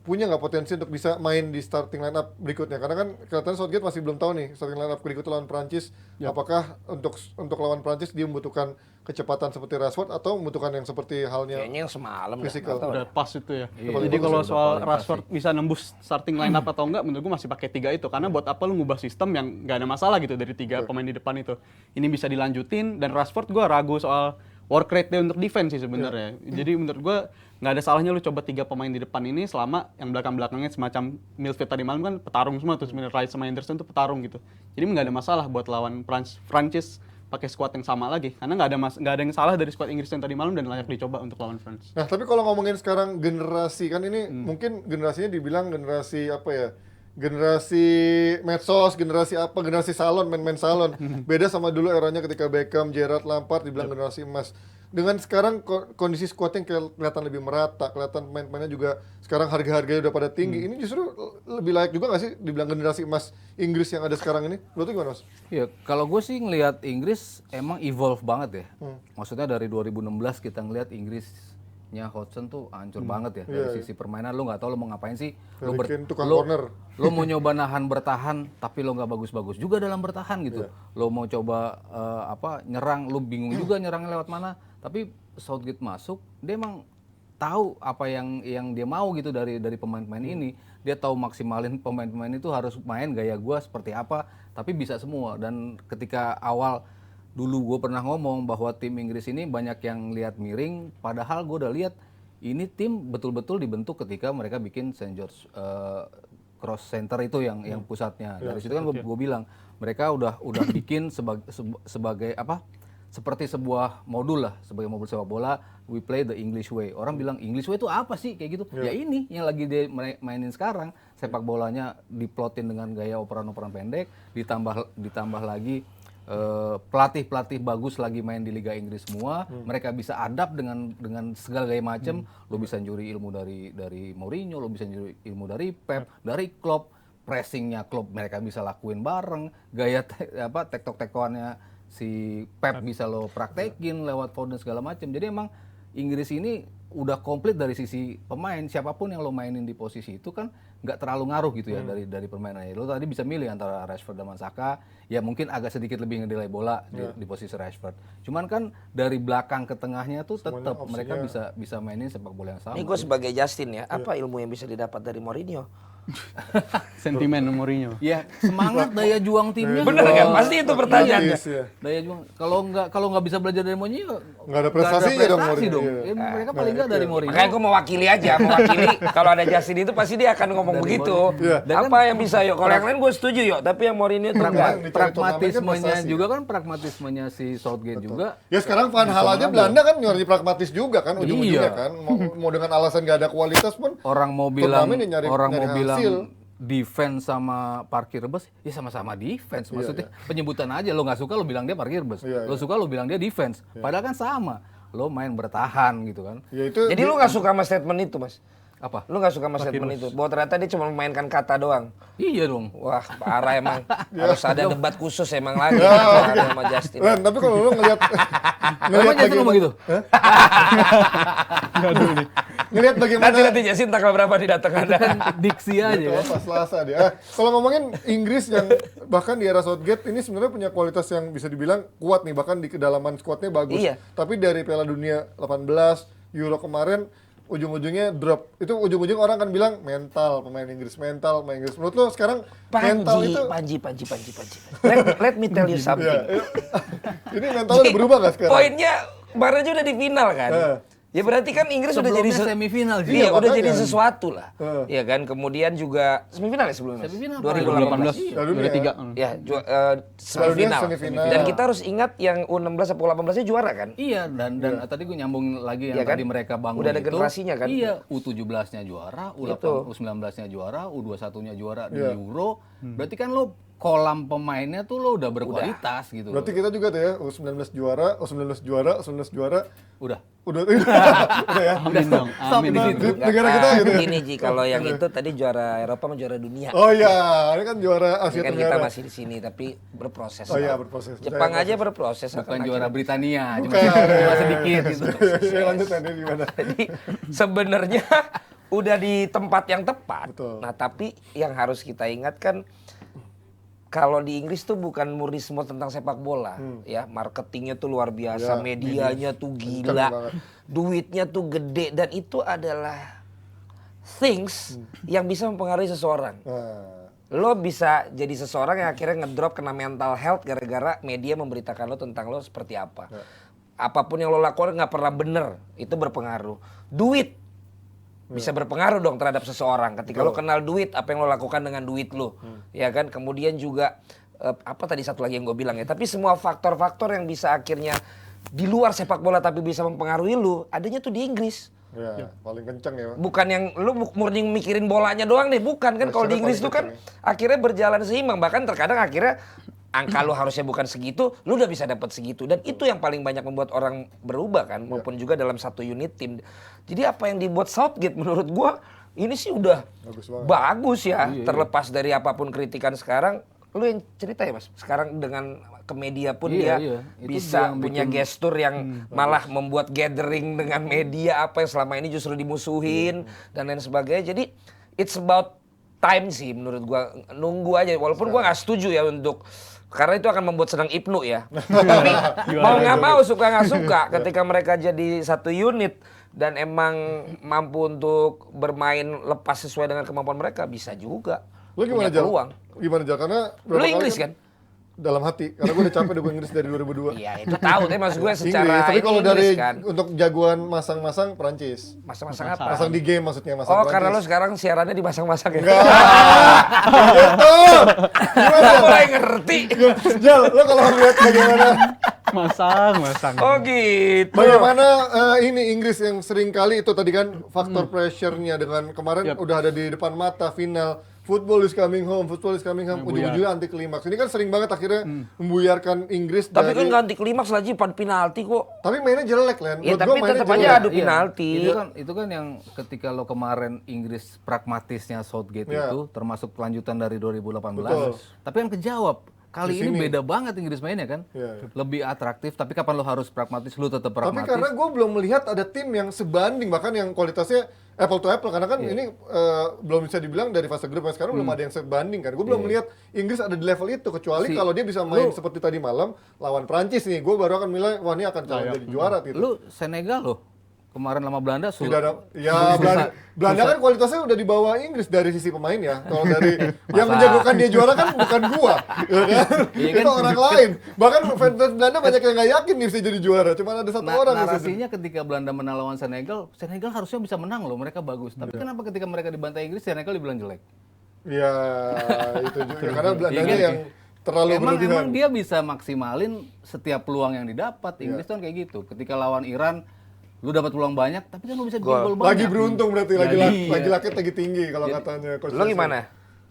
punya nggak potensi untuk bisa main di starting line up berikutnya? Karena kan kelihatannya Southgate masih belum tahu nih starting line up berikutnya lawan Prancis. Apakah untuk lawan Prancis dia membutuhkan kecepatan seperti Rashford atau membutuhkan yang seperti halnya Kayaknya yang semalam dah, Physical. nggak tahu. Udah pas itu ya. Iya, Jadi bagus, kalau udah soal paling pas Rashford bisa nembus starting line up atau enggak, menurut gue masih pakai 3 itu. Karena buat apa lu ngubah sistem yang nggak ada masalah gitu dari 3 pemain di depan itu. Ini bisa dilanjutin, dan Rashford gue ragu soal work rate dia untuk defense sih sebenarnya. Jadi menurut gue nggak ada salahnya lu coba 3 pemain di depan ini selama yang belakang-belakangnya semacam midfield tadi malam kan petarung semua tuh, sebenarnya Rice sama Henderson tuh petarung gitu. Jadi nggak ada masalah buat lawan Prancis pakai squad yang sama lagi, karena nggak ada yang salah dari squad Inggris yang tadi malam dan layak dicoba untuk lawan France. Nah, tapi kalau ngomongin sekarang generasi, kan ini mungkin generasinya dibilang generasi apa ya? Generasi medsos, generasi apa? Generasi salon, main-main salon. Beda sama dulu eranya ketika Beckham, Gerrard, Lampard dibilang generasi emas. Dengan sekarang kondisi squadnya kelihatan lebih merata, kelihatan pemain-pemainnya juga sekarang harga-harganya udah pada tinggi. Ini justru lebih layak juga nggak sih dibilang generasi emas Inggris yang ada sekarang ini? Menurut lu gimana, Mas? Iya, kalau gue sih ngelihat Inggris emang evolve banget ya. Maksudnya dari 2016 kita ngelihat Inggrisnya Hodgson tuh hancur banget ya dari sisi permainan. Lu nggak tahu lu mau ngapain sih. Harry Kane tukang corner. Lu mau nyoba nahan bertahan, tapi lu nggak bagus-bagus juga dalam bertahan gitu. Lu mau coba nyerang, lu bingung juga nyerangnya lewat mana. Tapi Southgate masuk, dia emang tahu apa yang dia mau gitu dari pemain-pemain ini. Dia tahu maksimalin pemain-pemain itu harus main gaya gua seperti apa, tapi bisa semua. Dan ketika awal dulu gue pernah ngomong bahwa tim Inggris ini banyak yang lihat miring, padahal gue udah lihat ini tim betul-betul dibentuk ketika mereka bikin St. George Cross Center itu yang pusatnya. Dari situ kan gue bilang mereka udah bikin sebagai apa? Seperti sebuah modul lah, sebagai modul sepak bola, we play the English way. Orang bilang English way itu apa sih kayak gitu? Ya ini yang lagi dia mainin sekarang, sepak bolanya diplotin dengan gaya operan-operan pendek, ditambah lagi pelatih bagus lagi main di Liga Inggris semua, mereka bisa adapt dengan segala gaya macam. Lo bisa nyuri ilmu dari Mourinho, lo bisa nyuri ilmu dari Pep, dari Klopp, pressingnya Klopp mereka bisa lakuin bareng, gaya tektok-tekoannya si Pep bisa lo praktekin lewat Foden segala macam. Jadi emang Inggris ini udah komplit dari sisi pemain. Siapapun yang lo mainin di posisi itu kan nggak terlalu ngaruh gitu ya dari permainannya. Lo tadi bisa milih antara Rashford dan Saka. Ya mungkin agak sedikit lebih ngedelay bola di posisi Rashford. Cuman kan dari belakang ke tengahnya tuh tetap mereka bisa mainin sepak bola yang sama. Ini gue sebagai Justin ya, apa ilmu yang bisa didapat dari Mourinho? Sentimen Mourinho. Ya semangat daya juang timnya. Bener kan? Pasti itu pertanyaannya. Iya. Daya juang. Kalau nggak bisa belajar dari Mourinho, Nggak ada prestasinya dong prestasi Mourinho. dong. Ya, mereka paling nggak dari Mourinho. Makanya gue mewakili aja, kalau ada Justin itu pasti dia akan ngomong begitu. Apa yang bisa yuk? Kalau yang lain gue setuju yuk, tapi yang Mourinho itu enggak. Pragmatismenya juga kan pragmatismenya si Southgate juga. Ya sekarang Van Hal aja Belanda kan nyari pragmatis juga kan ujung-ujungnya kan. Mau dengan alasan nggak ada kualitas pun Orang mau bilang turnamen ya nyari hasil. defense sama parkir bus, ya sama-sama defense. Maksudnya penyebutan aja, lo nggak suka lo bilang dia parkir bus, lo suka lo bilang dia defense. Padahal kan sama, lo main bertahan gitu kan. Ya itu Jadi lu nggak suka sama statement itu, Mas? Apa? Lu nggak suka sama statement itu? Bahwa ternyata dia cuma memainkan kata doang. Iya dong. Wah, parah emang. Harus ada debat khusus emang lagi sama Justin. Len, tapi kalau lu ngelihat Emang Justin ngomong gitu? ngelihat bagaimana Nanti Justin tanggal berapa didatengkan. Kan diksi aja gitu, kan. pas Selasa dia. Kalau ngomongin Inggris yang bahkan di era Southgate ini sebenarnya punya kualitas yang bisa dibilang kuat nih, bahkan di kedalaman skuadnya bagus. Iya. Tapi dari Piala Dunia 18, Euro kemarin ujung-ujungnya drop. Itu ujung-ujung orang kan bilang mental pemain Inggris. Menurut lo sekarang mental itu Panji. Let me tell you something. ini mentalnya udah berubah nggak sekarang? Poinnya Barca aja udah di final kan. Ya berarti kan Inggris udah jadi Sebelumnya semifinal. Iya, Iya, udah makanya. jadi sesuatu lah. Ya kan, kemudian juga semifinal ya sebelumnya. Semifinal, 2018. 2003. Ya, semifinal. Semifinal. Dan kita harus ingat yang U16 atau U18-nya juara kan? Iya, dan tadi gue nyambung lagi yang Iya kan? tadi mereka bangun Udah ada itu. generasinya kan? Iya, U17-nya juara, Itu. U19-nya juara, U21-nya juara di Iya. Euro. Berarti kan lo kolam pemainnya tuh lo udah berkualitas gitu. Berarti kita juga tuh ya U19 juara, U19 juara, U19 juara. Udah. Udah udah ya. Amin dong. Stop Amin. di situ. Di negara kita gitu ya. Gini Ji, kalau yang itu tadi juara Eropa sama juara dunia. Oh iya, ini kan juara Ini Asia kan kita Tenggara. masih di sini tapi berproses. Oh iya, lah. berproses. Jepang Saya aja berproses. Bukan akan juara akhirnya. Britania, cuma Bukan. sedikit gitu. Ya lanjut tadi gimana? Jadi sebenarnya udah di tempat yang tepat. Betul. Nah, tapi yang harus kita ingat kan kalau di Inggris tuh bukan murni semua tentang sepak bola, ya marketingnya tuh luar biasa, Ya, medianya tuh Kencang gila, banget. duitnya tuh gede dan itu adalah things yang bisa mempengaruhi seseorang. Nah, Lo bisa jadi seseorang yang akhirnya ngedrop kena mental health gara-gara media memberitakan lo tentang lo seperti apa. Apapun yang lo lakukan nggak pernah bener, itu berpengaruh. Duit bisa berpengaruh dong terhadap seseorang. Ketika lo kenal duit, apa yang lo lakukan dengan duit lo, ya kan? Kemudian juga apa tadi satu lagi yang gue bilang ya. Tapi semua faktor-faktor yang bisa akhirnya di luar sepak bola tapi bisa mempengaruhi lo, adanya tuh di Inggris. ya, paling kencang ya. Bukan yang lu murni mikirin bolanya doang deh, bukan kan? Kalau di Pressure-nya Inggris paling tuh kan akhirnya berjalan seimbang, bahkan terkadang akhirnya angka lu harusnya bukan segitu, lu udah bisa dapat segitu dan itu yang paling banyak membuat orang berubah kan, maupun juga dalam satu unit tim. Jadi apa yang dibuat Southgate menurut gua ini sih udah Bagus banget. bagus ya, terlepas dari apapun kritikan sekarang. Lu yang cerita ya Mas, sekarang dengan ke media pun Iya, dia iya. Itu bisa dia yang punya bikin- gestur yang malah membuat gathering dengan media apa yang selama ini justru dimusuhin dan lain sebagainya. Jadi it's about time sih menurut gua, nunggu aja walaupun gua nggak setuju ya untuk karena itu akan membuat senang Ibnu ya. Tapi mau nggak mau suka nggak suka ketika mereka jadi satu unit dan emang mampu untuk bermain lepas sesuai dengan kemampuan mereka bisa juga. Lu gimana punya Jal? peluang. Gimana Jal? Karena Lu berapa kali Inggris kan? Dalam hati, karena gue udah capek dukung Inggris dari 2002. Iya itu tahu, tapi maksud gue secara Inggris, tapi ini kalau Inggris dari kan. untuk jaguan masang-masang Perancis. Masa-masa apa? Masang di game maksudnya, masang Oh Perancis. karena lo sekarang siarannya dimasang-masang ya? Enggak. Gitu. Gimana? Lo mulai ngerti. Jal, lo kalau lihat bagaimana Masang. Oh gitu. bagaimana ini Inggris yang sering kali itu tadi kan faktor pressure-nya dengan kemarin udah ada di depan mata final. Football is coming home, ujung-ujungnya anti klimaks. Ini kan sering banget akhirnya membuyarkan Inggris Tapi kan dari... ganti klimaks lagi pada penalti kok. Tapi mainnya jelek, Len. Ya Menurut tapi gua mainnya tetap aja jelek. adu penalti. Itu kan yang ketika lo kemarin Inggris pragmatisnya Southgate Iya. itu termasuk kelanjutan dari 2018. Betul. Tapi yang kejawab kali Di ini sini. beda banget Inggris mainnya kan. Iya. Lebih atraktif tapi kapan lo harus pragmatis lo tetap Tapi pragmatis. karena gue belum melihat ada tim yang sebanding, bahkan yang kualitasnya apple to apple, karena kan ini belum bisa dibilang dari fase grup yang sekarang belum ada yang sebanding kan. Gue belum melihat Inggris ada di level itu, kecuali kalau dia bisa main seperti tadi malam lawan Prancis nih, gue baru akan bilang wah ini akan calon jadi juara gitu. Lu Senegal loh kemarin sama Belanda Tidak ada, ya Belanda kan kualitasnya udah di bawah Inggris dari sisi pemain ya. Kalau dari yang menjagokan dia juara kan bukan gua, ya kan? Iya Itu kan? orang lain. Bahkan fans Belanda banyak yang nggak yakin dia bisa jadi juara. Cuma ada satu orang yang bisa. narasinya ketika Belanda menang lawan Senegal harusnya bisa menang loh, mereka bagus. Tapi kenapa ketika mereka dibantai Inggris, Senegal dibilang jelek? Ya itu juga karena Belandanya Iya kan? yang terlalu berlebihan. Emang dia bisa maksimalin setiap peluang yang didapat. Inggris tuh kan kayak gitu. Ketika lawan Iran, lu dapat peluang banyak, tapi kan lu bisa bikin gol banyak. Lagi beruntung berarti, Jadi, lagi lagi tinggi kalau katanya Coach Lo Sesi. gimana?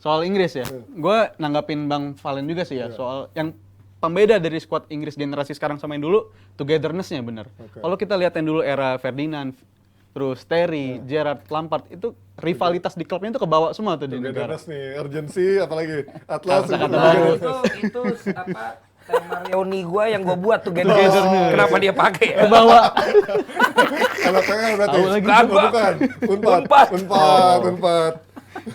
Soal Inggris ya, gue nanggapin Bang Valen juga sih ya, soal yang pembeda dari skuad Inggris generasi sekarang sama yang dulu, togetherness-nya bener. Kalau kita lihat yang dulu era Ferdinand, terus Terry, Gerrard, Lampard, itu rivalitas di klubnya itu kebawa semua tuh di negara. Ganas nih, urgency apalagi Atlas. Itu apa? Tema reuni gua yang gua buat tuh kenapa dia pakai ya? Kebawa. Kalau PL berarti. Tahu lagi. Kagak. Bukan. Unpad.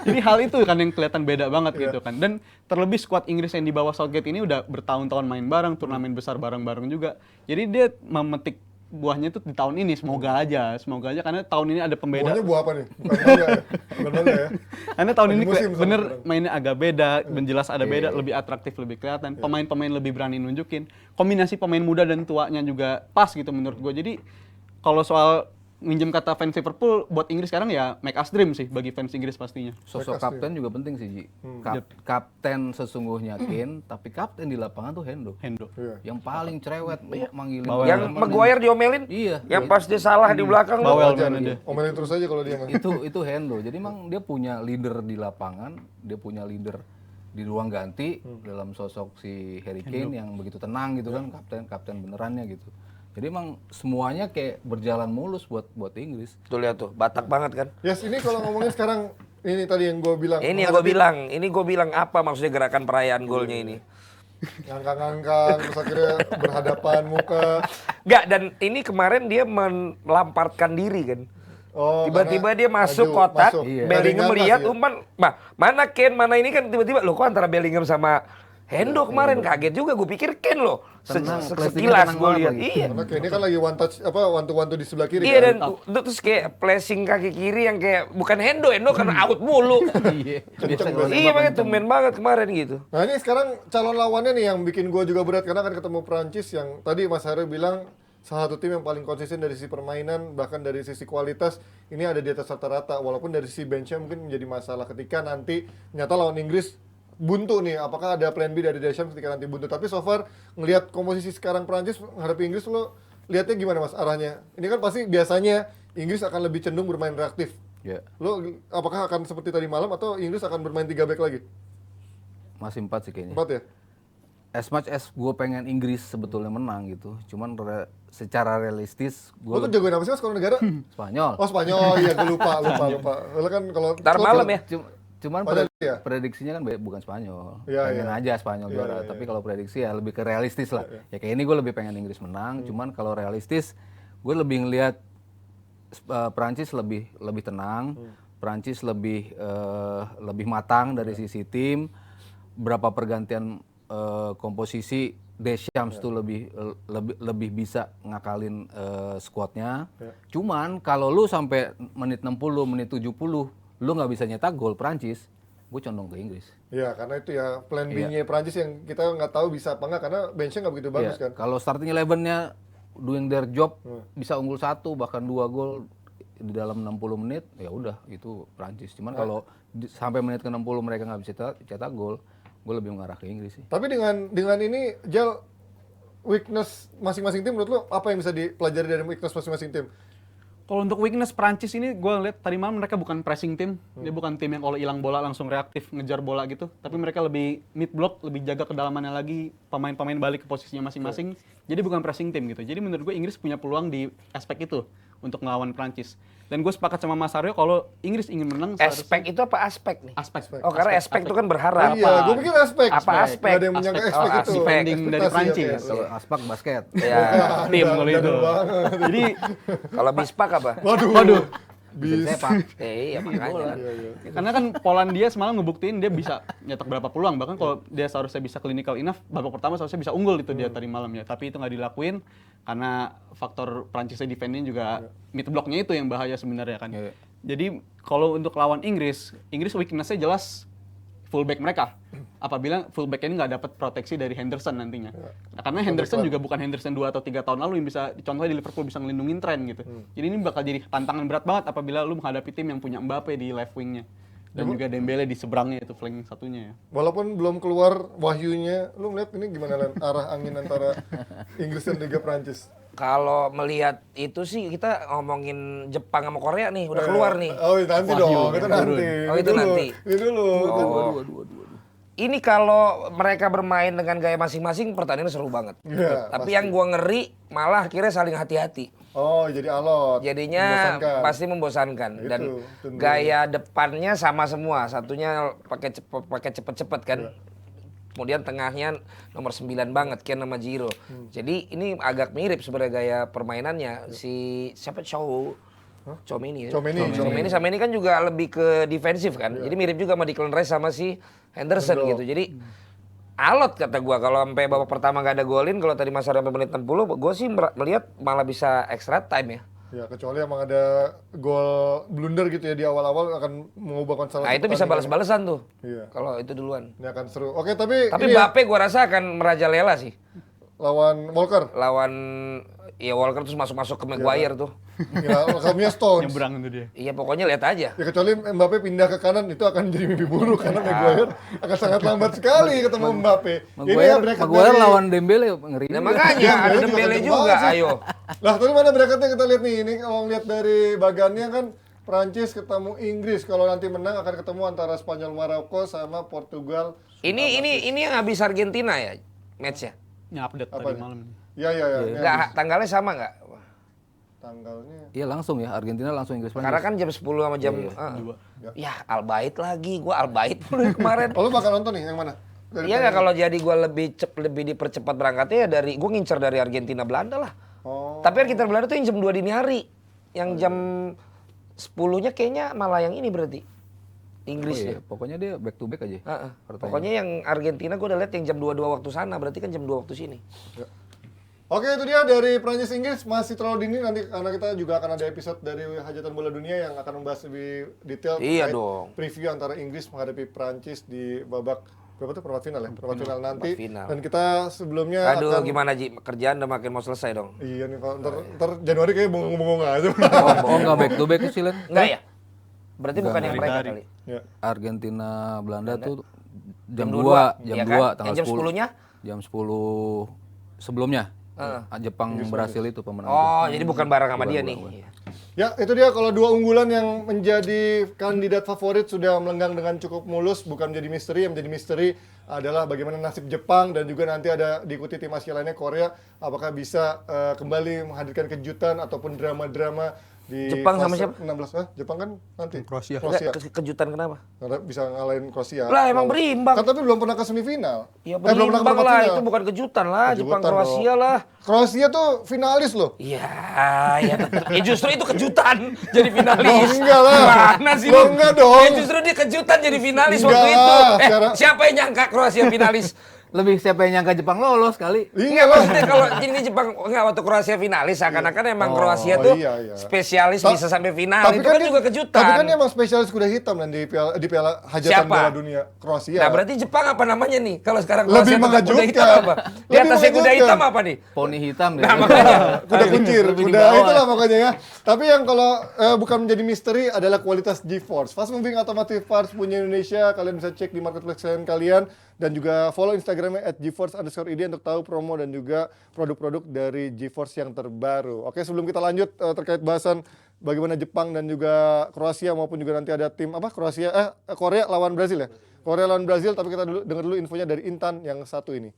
Jadi hal itu kan yang kelihatan beda banget gitu kan. Dan terlebih skuad Inggris yang di bawah Southgate ini udah bertahun-tahun main bareng, turnamen besar bareng-bareng juga. Jadi dia memetik buahnya tuh di tahun ini, semoga aja karena tahun ini ada pembeda. Buahnya buah apa nih? Bukan mangga ya? Bukan mangga ya? Karena tahun Lagi ini musim bener soalnya. mainnya agak beda, jelas ada beda, lebih atraktif, lebih kelihatan. Pemain-pemain lebih berani nunjukin. Kombinasi pemain muda dan tuanya juga pas gitu menurut gue. Jadi kalau soal minjem kata fans Liverpool buat Inggris sekarang ya make us dream sih bagi fans Inggris pastinya. Sosok kapten juga penting sih, Ji. Kapten sesungguhnya Kane, tapi kapten di lapangan tuh Hendo. Iya. Yang paling cerewet manggilin. Yang Maguire diomelin, Iya. yang pas dia salah di belakang Bawel Wajar mainnya gitu. dia. Omelin terus aja kalau dia nggak. itu Hendo. Jadi emang dia punya leader di lapangan, dia punya leader di ruang ganti dalam sosok si Harry Kane yang begitu tenang gitu kan, kapten benerannya gitu. Jadi emang semuanya kayak berjalan mulus buat Inggris. Tuh lihat tuh, Batak banget kan. Yes, ini kalau ngomongin sekarang ini tadi yang gue bilang. Ini yang gue bilang, apa maksudnya gerakan perayaan golnya ini? Ngangkang-ngangkang, terus akhirnya berhadapan muka. Enggak, dan ini kemarin dia melamparkan diri kan. Oh, Tiba-tiba karena dia masuk maju, kotak, masuk. Iya. Bellingham Nggak melihat dinyangka sih ya. umpan, mana Ken, mana ini kan tiba-tiba loh kok antara Bellingham sama Hendo kemarin kaget juga, gue pikir Ken loh. Tenang, Sekilas tenang gue banget lihat, lagi. iya. Karena kayak ini kan lagi one touch, one to one di sebelah kiri Iya, dan kan. terus kayak flashing kaki kiri yang kayak bukan Hendo karena out mulu. Iya. Biasa kalau Iya, makanya tumben banget kemarin gitu. Nah ini sekarang calon lawannya nih yang bikin gue juga berat karena akan ketemu Prancis yang tadi Mas Haryo bilang salah satu tim yang paling konsisten dari sisi permainan bahkan dari sisi kualitas ini ada di atas rata-rata walaupun dari sisi benchnya mungkin menjadi masalah ketika nanti nyata lawan Inggris buntu nih apakah ada plan B dari Deschamps ketika nanti buntu tapi so far ngelihat komposisi sekarang Prancis menghadapi Inggris lo lihatnya gimana Mas arahnya ini kan pasti biasanya Inggris akan lebih cenderung bermain reaktif Ya, lo apakah akan seperti tadi malam atau Inggris akan bermain 3 back lagi masih 4 sih kayaknya. 4 ya As much as gue pengen Inggris sebetulnya menang gitu, cuman secara realistis lo tuh gue jagoin apa sih Mas kalau negara Spanyol. oh Spanyol iya gue lupa lo kan kalau Ntar malam ya. Cuman Padahal iya. prediksinya kan bukan Spanyol. Iya, Pengen iya. aja Spanyol Iya, juara. iya, Tapi kalau prediksi ya lebih ke realistis lah. Ya kayak ini gue lebih pengen Inggris menang. Cuman kalau realistis, gue lebih ngelihat Prancis lebih tenang. Prancis lebih matang dari sisi tim. Berapa pergantian komposisi Deschamps tuh lebih bisa ngakalin squadnya. Cuman kalau lu sampai menit 60, menit 70 lu nggak bisa nyetak gol Prancis, gue condong ke Inggris. Iya, karena itu ya plan B-nya Prancis yang kita nggak tahu bisa apa nggak karena benchnya nggak begitu bagus Iya, kan. kalau starting 11-nya doing their job bisa unggul 1 bahkan 2 gol di dalam 60 menit, ya udah itu Prancis. Cuman kalau sampai menit ke 60 mereka nggak bisa cetak gol, gue lebih mengarah ke Inggris sih. Tapi dengan ini Jel weakness masing-masing tim menurut lo apa yang bisa dipelajari dari weakness masing-masing tim? Kalau untuk weakness Prancis ini gue lihat tadi malam mereka bukan pressing tim, dia bukan tim yang kalau hilang bola langsung reaktif ngejar bola gitu, tapi mereka lebih mid block, lebih jaga kedalamannya lagi, pemain-pemain balik ke posisinya masing-masing. Jadi bukan pressing tim gitu. Jadi menurut gue Inggris punya peluang di aspek itu untuk ngelawan Prancis. Dan gue sepakat sama Mas Aryo kalau Inggris ingin menang Aspek itu apa aspek nih? aspek. Oh, karena aspek itu kan berharap. Oh iya, gue pikir aspek. Apa aspek? Nggak ada yang menyangka Aspek. aspek Oh, itu. aspek. Defending dari Ekspektasi, Prancis. oke. Kalau aspak basket. Ya. Tim kalau itu. Jadul banget. Jadi Kalau bispak apa? Waduh. Bisa sepak. Iya, makanya. karena kan Polandia semalam ngebuktiin dia bisa nyetak berapa peluang, bahkan kalau dia seharusnya bisa clinical enough, babak pertama seharusnya bisa unggul itu dia tadi malam ya, tapi itu nggak dilakuin karena faktor Prancisnya defending juga mid blocknya itu yang bahaya sebenarnya kan. Iya. Jadi kalau untuk lawan Inggris weakness-nya jelas fullback mereka. Apabila fullback ini nggak dapat proteksi dari Henderson nantinya. Nah, karena Henderson juga bukan Henderson 2 atau 3 tahun lalu yang bisa, contohnya di Liverpool bisa ngelindungin tren gitu. Jadi ini bakal jadi tantangan berat banget apabila lu menghadapi tim yang punya Mbappe di left wing-nya. Dan juga Dembele di seberangnya itu flank satunya ya. Walaupun belum keluar wahyunya, lu melihat ini gimana Len? Arah angin antara Inggris dan Liga Prancis? Kalau melihat itu sih kita ngomongin Jepang sama Korea nih, udah keluar nih. Oh nanti dong, itu nanti. Oh, itu nanti. Ini dulu. Ini kalau mereka bermain dengan gaya masing-masing, pertandingan seru banget. Iya, Tapi yang gua ngeri malah akhirnya saling hati-hati. Oh jadi alot. Jadinya Membosankan. pasti membosankan. Itu, Dan tentu. gaya depannya sama semua. Satunya pakai cepet-cepet kan. Kemudian tengahnya nomor 9 banget, Ken sama Giroud. Jadi ini agak mirip sebenarnya gaya permainannya. Si siapa Tchouaméni ya? Tchouaméni sama ini kan juga lebih ke defensif kan. Jadi mirip juga sama Declan Rice sama si Henderson gitu. Jadi alot kata gua kalau sampai babak pertama nggak ada golin, kalau tadi Mas Arya sampai menit 60, gua sih melihat malah bisa extra time ya. Ya kecuali emang ada gol blunder gitu ya di awal-awal akan mengubah konstelasi. Nah itu bisa balas-balasan tuh. Iya. Kalau itu duluan. Ini akan seru. Oke, tapi ini Mbappe gua rasa akan merajalela sih. lawan Walker. Lawan ya Walker terus masuk ke Maguire tuh. Welcome Stones. Nyebrang itu dia. Iya pokoknya lihat aja. Ya kecuali Mbappe pindah ke kanan itu akan jadi mimpi buruk karena Maguire akan sangat lambat sekali ketemu Mbappe. Maguire lawan Dembele ngeri. Nah makanya ada Dembele juga, ayo. Lah tadi mana bracketnya kita lihat nih, ini kalau lihat dari bagannya kan Prancis ketemu Inggris, kalau nanti menang akan ketemu antara Spanyol Maroko sama Portugal. Ini yang habis Argentina ya match-nya. Yang update tadi malam. Ya. Enggak, tanggalnya sama enggak? Tanggalnya. Iya langsung ya, Argentina langsung Inggris. Karena kan jam 10 sama jam 2. Ya, Albaid lagi. Gua Albaid mulu kemarin. Oh, lu bakal nonton nih yang mana? Iya nggak, kalau jadi gua lebih dipercepat berangkatnya ya dari gua ngincer dari Argentina Belanda lah. Oh. Tapi Argentina Belanda tuh yang jam 2 dini hari. Yang jam 10-nya kayaknya malah yang ini berarti. Inggris ya. Pokoknya dia back to back aja. Pokoknya yang Argentina gua udah lihat yang jam 22 waktu sana, berarti kan jam 2 waktu sini. Ya. Oke, itu dia dari Prancis Inggris, masih terlalu dini nanti karena kita juga akan ada episode dari Hajatan Bola Dunia yang akan membahas lebih detail Iya terkait dong. preview antara Inggris menghadapi Prancis di babak berapa tuh perempat final ya? Perempat final nanti. Final. Dan kita sebelumnya Aduh, gimana Ji? Kerjaan udah makin mau selesai dong. Iya nih, kalau ntar Januari kayak bengong-bengong aja. Oh enggak back to back sih, Len. Enggak ya? Berarti bukan yang mereka kali. Ya. Argentina Belanda tuh jam Jam 2, 2, jam iya 2 kan? tanggal Yang jam 10. 10-nya? Jam 10 sebelumnya. Jepang berhasil itu pemenang. Oh, jadi bukan bareng sama dia nih. Iya. Ya, itu dia kalau dua unggulan yang menjadi kandidat favorit sudah melenggang dengan cukup mulus, bukan menjadi misteri. Yang menjadi misteri adalah bagaimana nasib Jepang dan juga nanti ada diikuti tim Asia lainnya Korea, apakah bisa kembali menghadirkan kejutan ataupun drama-drama di Jepang sama fase siapa? 16. Jepang kan nanti. Kroasia. Enggak, kejutan kenapa? Karena bisa ngalahin Kroasia. Lah emang berimbang. Kan tapi belum pernah ke semifinal. Ya belum pernah ke berimbang perempat lah, final. itu bukan kejutan lah, Kejutan Jepang dong. Kroasia lah. Kroasia tuh finalis loh. Iya, ya, ya justru itu kejutan jadi finalis. Oh, enggak lah. Mana sih Loh, lu? enggak dong. Ya justru dia kejutan jadi finalis Enggak waktu itu. lah, secara- Siapa yang nyangka Kroasia finalis? Lebih siapa yang nyangka Jepang lolos kali. Iya Enggak, lah. maksudnya kalau ini Jepang enggak waktu Kroasia finalis seakan-akan emang Kroasia tuh iya. spesialis Ta- bisa sampai final. Itu kan dia- juga kejutan. Tapi kan dia emang spesialis kuda hitam dan di piala hajatan Siapa? bola dunia Kroasia. Nah berarti Jepang apa namanya nih? Kalau sekarang Lebih Kroasia tetap kuda mengejutkan. hitam apa? Di Lebih atasnya kuda mengejutkan. hitam apa nih? Poni hitam deh. Nah makanya. Kuda kuncir, Lebih di kuda bawah. itulah pokoknya ya. Tapi yang kalau bukan menjadi misteri adalah kualitas GeForce. Fast moving automotive parts punya Indonesia. Kalian bisa cek di marketplace kalian dan juga follow Instagramnya @GeForce_id untuk tahu promo dan juga produk-produk dari GeForce yang terbaru. Oke, sebelum kita lanjut terkait bahasan bagaimana Jepang dan juga Kroasia maupun juga nanti ada tim Korea lawan Brazil ya. Korea lawan Brazil, tapi kita dengar dulu infonya dari Intan yang satu ini.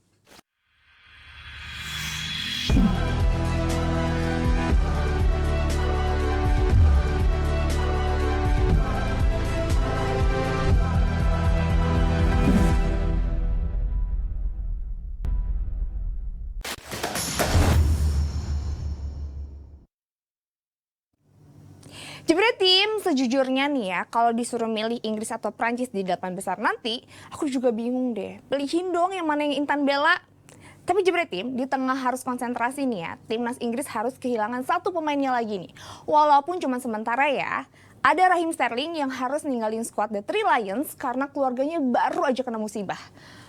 Jebret tim, sejujurnya nih ya, kalau disuruh milih Inggris atau Prancis di 8 besar nanti, aku juga bingung deh. Pilihin dong yang mana yang Intan bela. Tapi Jebret tim, di tengah harus konsentrasi nih ya, timnas Inggris harus kehilangan satu pemainnya lagi nih. Walaupun cuma sementara ya, ada Raheem Sterling yang harus ninggalin skuad The Three Lions karena keluarganya baru aja kena musibah.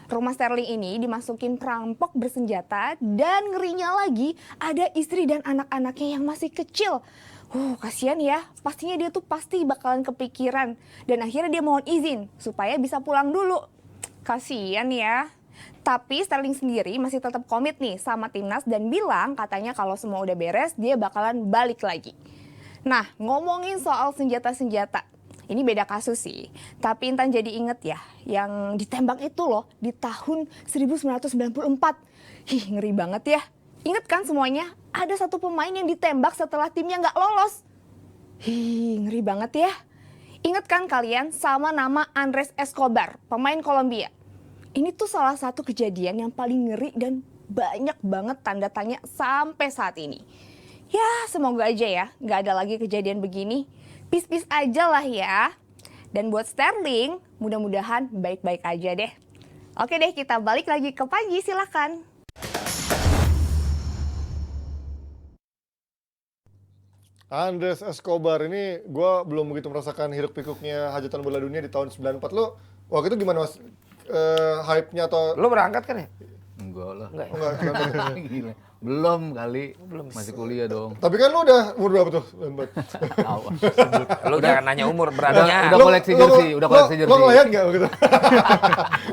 Rumah Sterling ini dimasukin perampok bersenjata dan ngerinya lagi ada istri dan anak-anaknya yang masih kecil. Kasihan ya, pastinya dia tuh pasti bakalan kepikiran. Dan akhirnya dia mohon izin supaya bisa pulang dulu. Kasihan ya. Tapi Sterling sendiri masih tetap komit nih sama timnas dan bilang katanya kalau semua udah beres dia bakalan balik lagi. Nah, ngomongin soal senjata-senjata, ini beda kasus sih. Tapi Intan jadi inget ya, yang ditembak itu loh di tahun 1994. Ngeri banget ya. Ingat kan semuanya? Ada satu pemain yang ditembak setelah timnya nggak lolos. Ngeri banget ya. Ingat kan kalian sama nama Andres Escobar, pemain Kolombia. Ini tuh salah satu kejadian yang paling ngeri dan banyak banget tanda tanya sampai saat ini. Ya semoga aja ya nggak ada lagi kejadian begini. Peace-peace aja lah ya. Dan buat Sterling, mudah-mudahan baik-baik aja deh. Oke deh, kita balik lagi ke Panji, silakan. Andres Escobar ini gue belum begitu merasakan hiruk pikuknya hajatan bola dunia di tahun 94. Lo waktu itu gimana mas? Hype-nya atau Lo berangkat kan ya? Enggak lah. Enggak. Gila. Belum kali. Masih kuliah dong. tapi kan lo udah umur berapa tuh? 94. Tahu. Lo jangan nanya umur beraninya. Udah koleksi jersey, udah koleksi jersey. Lo ngeliat nggak waktu itu?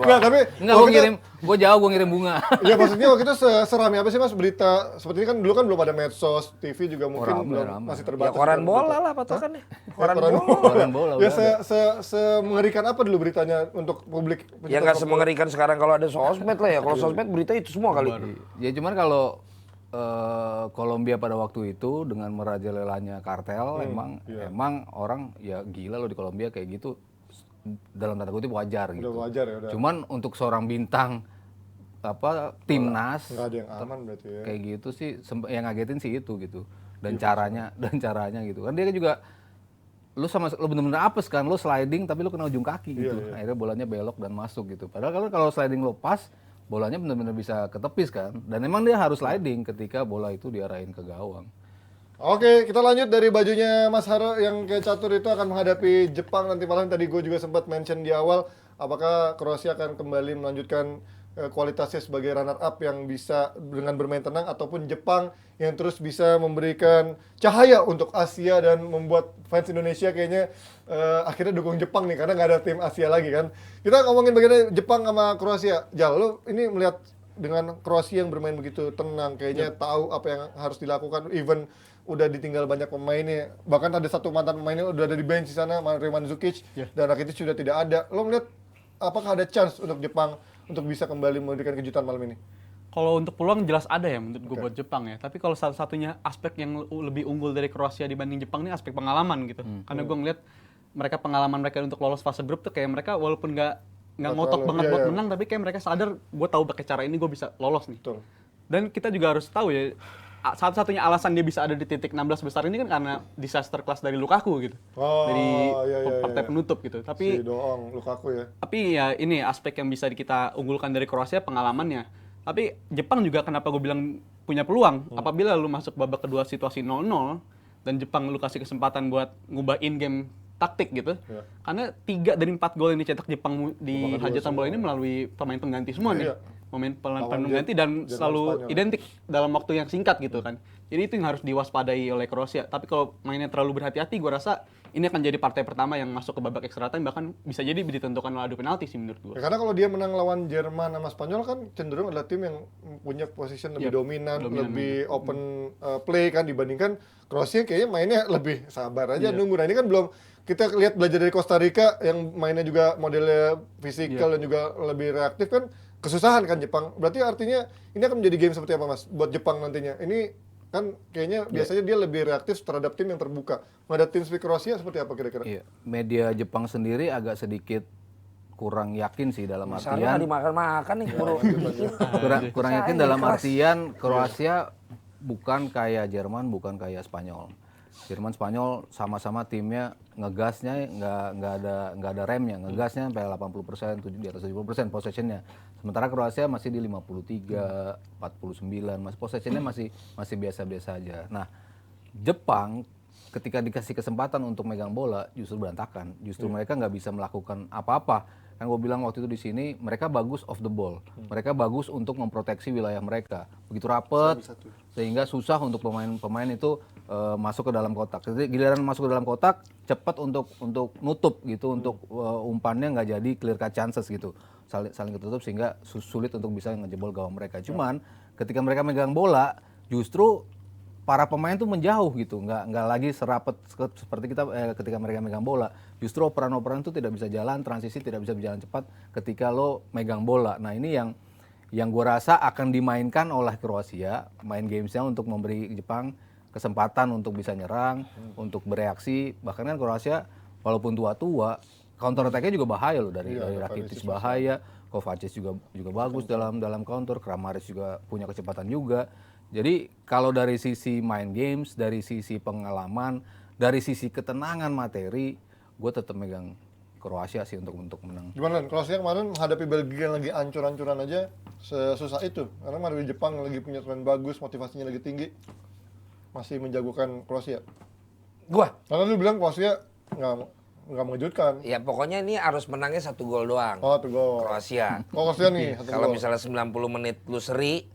Nggak, tapi Enggak, gue jauh gue ngirim bunga. ya maksudnya waktu itu serami apa sih mas berita seperti ini kan dulu kan belum ada medsos, TV juga mungkin belum rame. masih Ya terbatas. koran kan bola berita. lah patokannya. Koran Koran bola Ya udah semengerikan apa dulu beritanya untuk publik? Ya nggak semengerikan sekarang kalau ada sosmed lah ya. Kalau sosmed berita itu semua kali. Ya cuman kalau Kolombia pada waktu itu dengan merajalelanya kartel emang orang ya gila loh di Kolombia kayak gitu dalam tanda kutip wajar gitu. Udah wajar ya udah. Cuman untuk seorang bintang timnas Nggak ada yang aman berarti ya. kayak gitu sih yang ngagetin sih itu gitu. Dan caranya gitu. Kan dia kan juga lu bener-bener apes kan, lu sliding tapi lu kena ujung kaki gitu. Iya. Akhirnya bolanya belok dan masuk gitu. Padahal kalau sliding lu pas, bolanya benar-benar bisa ketepis kan. Dan emang dia harus sliding ketika bola itu diarahin ke gawang. Oke, kita lanjut dari bajunya Mas Haro yang kayak catur itu akan menghadapi Jepang nanti malam. Tadi gue juga sempat mention di awal, apakah Kroasia akan kembali melanjutkan kualitasnya sebagai runner up yang bisa dengan bermain tenang, ataupun Jepang yang terus bisa memberikan cahaya untuk Asia dan membuat fans Indonesia kayaknya akhirnya dukung Jepang nih karena nggak ada tim Asia lagi kan. Kita ngomongin bagaimana Jepang sama Kroasia. Jal, lo ini melihat dengan Kroasia yang bermain begitu tenang, kayaknya tahu apa yang harus dilakukan, even udah ditinggal banyak pemainnya, bahkan ada satu mantan pemainnya udah ada di bench di sana, Mario Mandzukic, dan Rakitic sudah tidak ada. Lo melihat apakah ada chance untuk Jepang untuk bisa kembali memberikan kejutan malam ini? Kalau untuk peluang jelas ada ya menurut gue buat Jepang ya. Tapi kalau satu-satunya aspek yang lebih unggul dari Kroasia dibanding Jepang ini aspek pengalaman gitu. Karena gue ngeliat pengalaman mereka untuk lolos fase grup tuh kayak mereka walaupun nggak ngotot banget buat menang, tapi kayak mereka sadar gue tahu pakai cara ini gue bisa lolos nih. Betul. Dan kita juga harus tahu ya, satu-satunya alasan dia bisa ada di titik 16 besar ini kan karena disaster class dari Lukaku gitu. Dari partai penutup gitu. Tapi Si Doong, Lukaku ya. Tapi ya ini aspek yang bisa kita unggulkan dari Kroasia pengalamannya. Tapi Jepang juga kenapa gue bilang punya peluang. Apabila lu masuk babak kedua situasi 0-0 dan Jepang lu kasih kesempatan buat ngubah in-game taktik gitu. Iya. Karena 3 dari 4 gol yang dicetak Jepang di Babak kedua hajatan bola semua. ini melalui pemain pengganti semua nih. Iya. Pemain Lawan pengganti dan Jerman, selalu Spanyol. identik dalam waktu yang singkat gitu kan. Jadi itu yang harus diwaspadai oleh Kroasia. Tapi kalau mainnya terlalu berhati-hati, gue rasa ini akan jadi partai pertama yang masuk ke babak extra time, bahkan bisa jadi ditentukan oleh adu penalti sih menurut gue. Ya, karena kalau dia menang lawan Jerman sama Spanyol kan cenderung adalah tim yang punya position lebih dominan, lebih open play kan, dibandingkan Kroasia kayaknya mainnya lebih sabar aja nunggu. Nah ini kan belum, kita lihat belajar dari Costa Rica yang mainnya juga modelnya fisikal dan juga lebih reaktif kan, kesusahan kan Jepang. Berarti artinya ini akan menjadi game seperti apa mas buat Jepang nantinya? Ini kan kayaknya biasanya dia lebih reaktif terhadap tim yang terbuka. Menghadapi tim seperti Kroasia seperti apa kira-kira? Iya, media Jepang sendiri agak sedikit kurang yakin sih dalam Misalnya artian dimakan-makan nih. kurang yakin dalam artian Kroasia bukan kayak Jerman, bukan kayak Spanyol. Jerman, Spanyol sama-sama timnya ngegasnya nggak ada remnya, ngegasnya sampai 80%, di atas 70% possessionnya. Sementara Kroasia masih di 53, 49, masih possessionnya masih biasa-biasa aja. Nah, Jepang ketika dikasih kesempatan untuk megang bola justru berantakan, justru mereka nggak bisa melakukan apa-apa. Kan gue bilang waktu itu di sini mereka bagus off the ball, mereka bagus untuk memproteksi wilayah mereka, begitu rapet sehingga susah untuk pemain-pemain itu masuk ke dalam kotak. Jadi giliran masuk ke dalam kotak cepat untuk nutup gitu, untuk umpannya nggak jadi clear cut chances gitu, saling ketutup sehingga sulit untuk bisa ngejebol gawang mereka. Cuman ketika mereka megang bola justru para pemain tuh menjauh gitu, nggak lagi serapet seperti kita ketika mereka megang bola. Justru operan-operan itu tidak bisa jalan, transisi tidak bisa berjalan cepat ketika lo megang bola. Nah ini yang gue rasa akan dimainkan oleh Kroasia, main gamesnya untuk memberi Jepang kesempatan untuk bisa nyerang, untuk bereaksi. Bahkan kan Kroasia walaupun tua-tua, counter attack-nya juga bahaya loh, dari Rakitic bahaya, Kovacic juga bagus dalam counter, Kramaric juga punya kecepatan juga. Jadi kalau dari sisi main games, dari sisi pengalaman, dari sisi ketenangan materi, gue tetap megang Kroasia sih untuk menang. Gimana? Kroasia kemarin menghadapi Belgia yang lagi ancur-ancuran aja sesusah itu. Karena menghadapi Jepang yang lagi punya tren bagus, motivasinya lagi tinggi. Masih menjagokan Kroasia. Gua Karena lu bilang Kroasia nggak mengejutkan. ya pokoknya ini harus menangnya 1 gol doang. Oh, tuh gol. Kroasia. Kroasia nih, satu Kalau gol. misalnya 90 menit lu seri,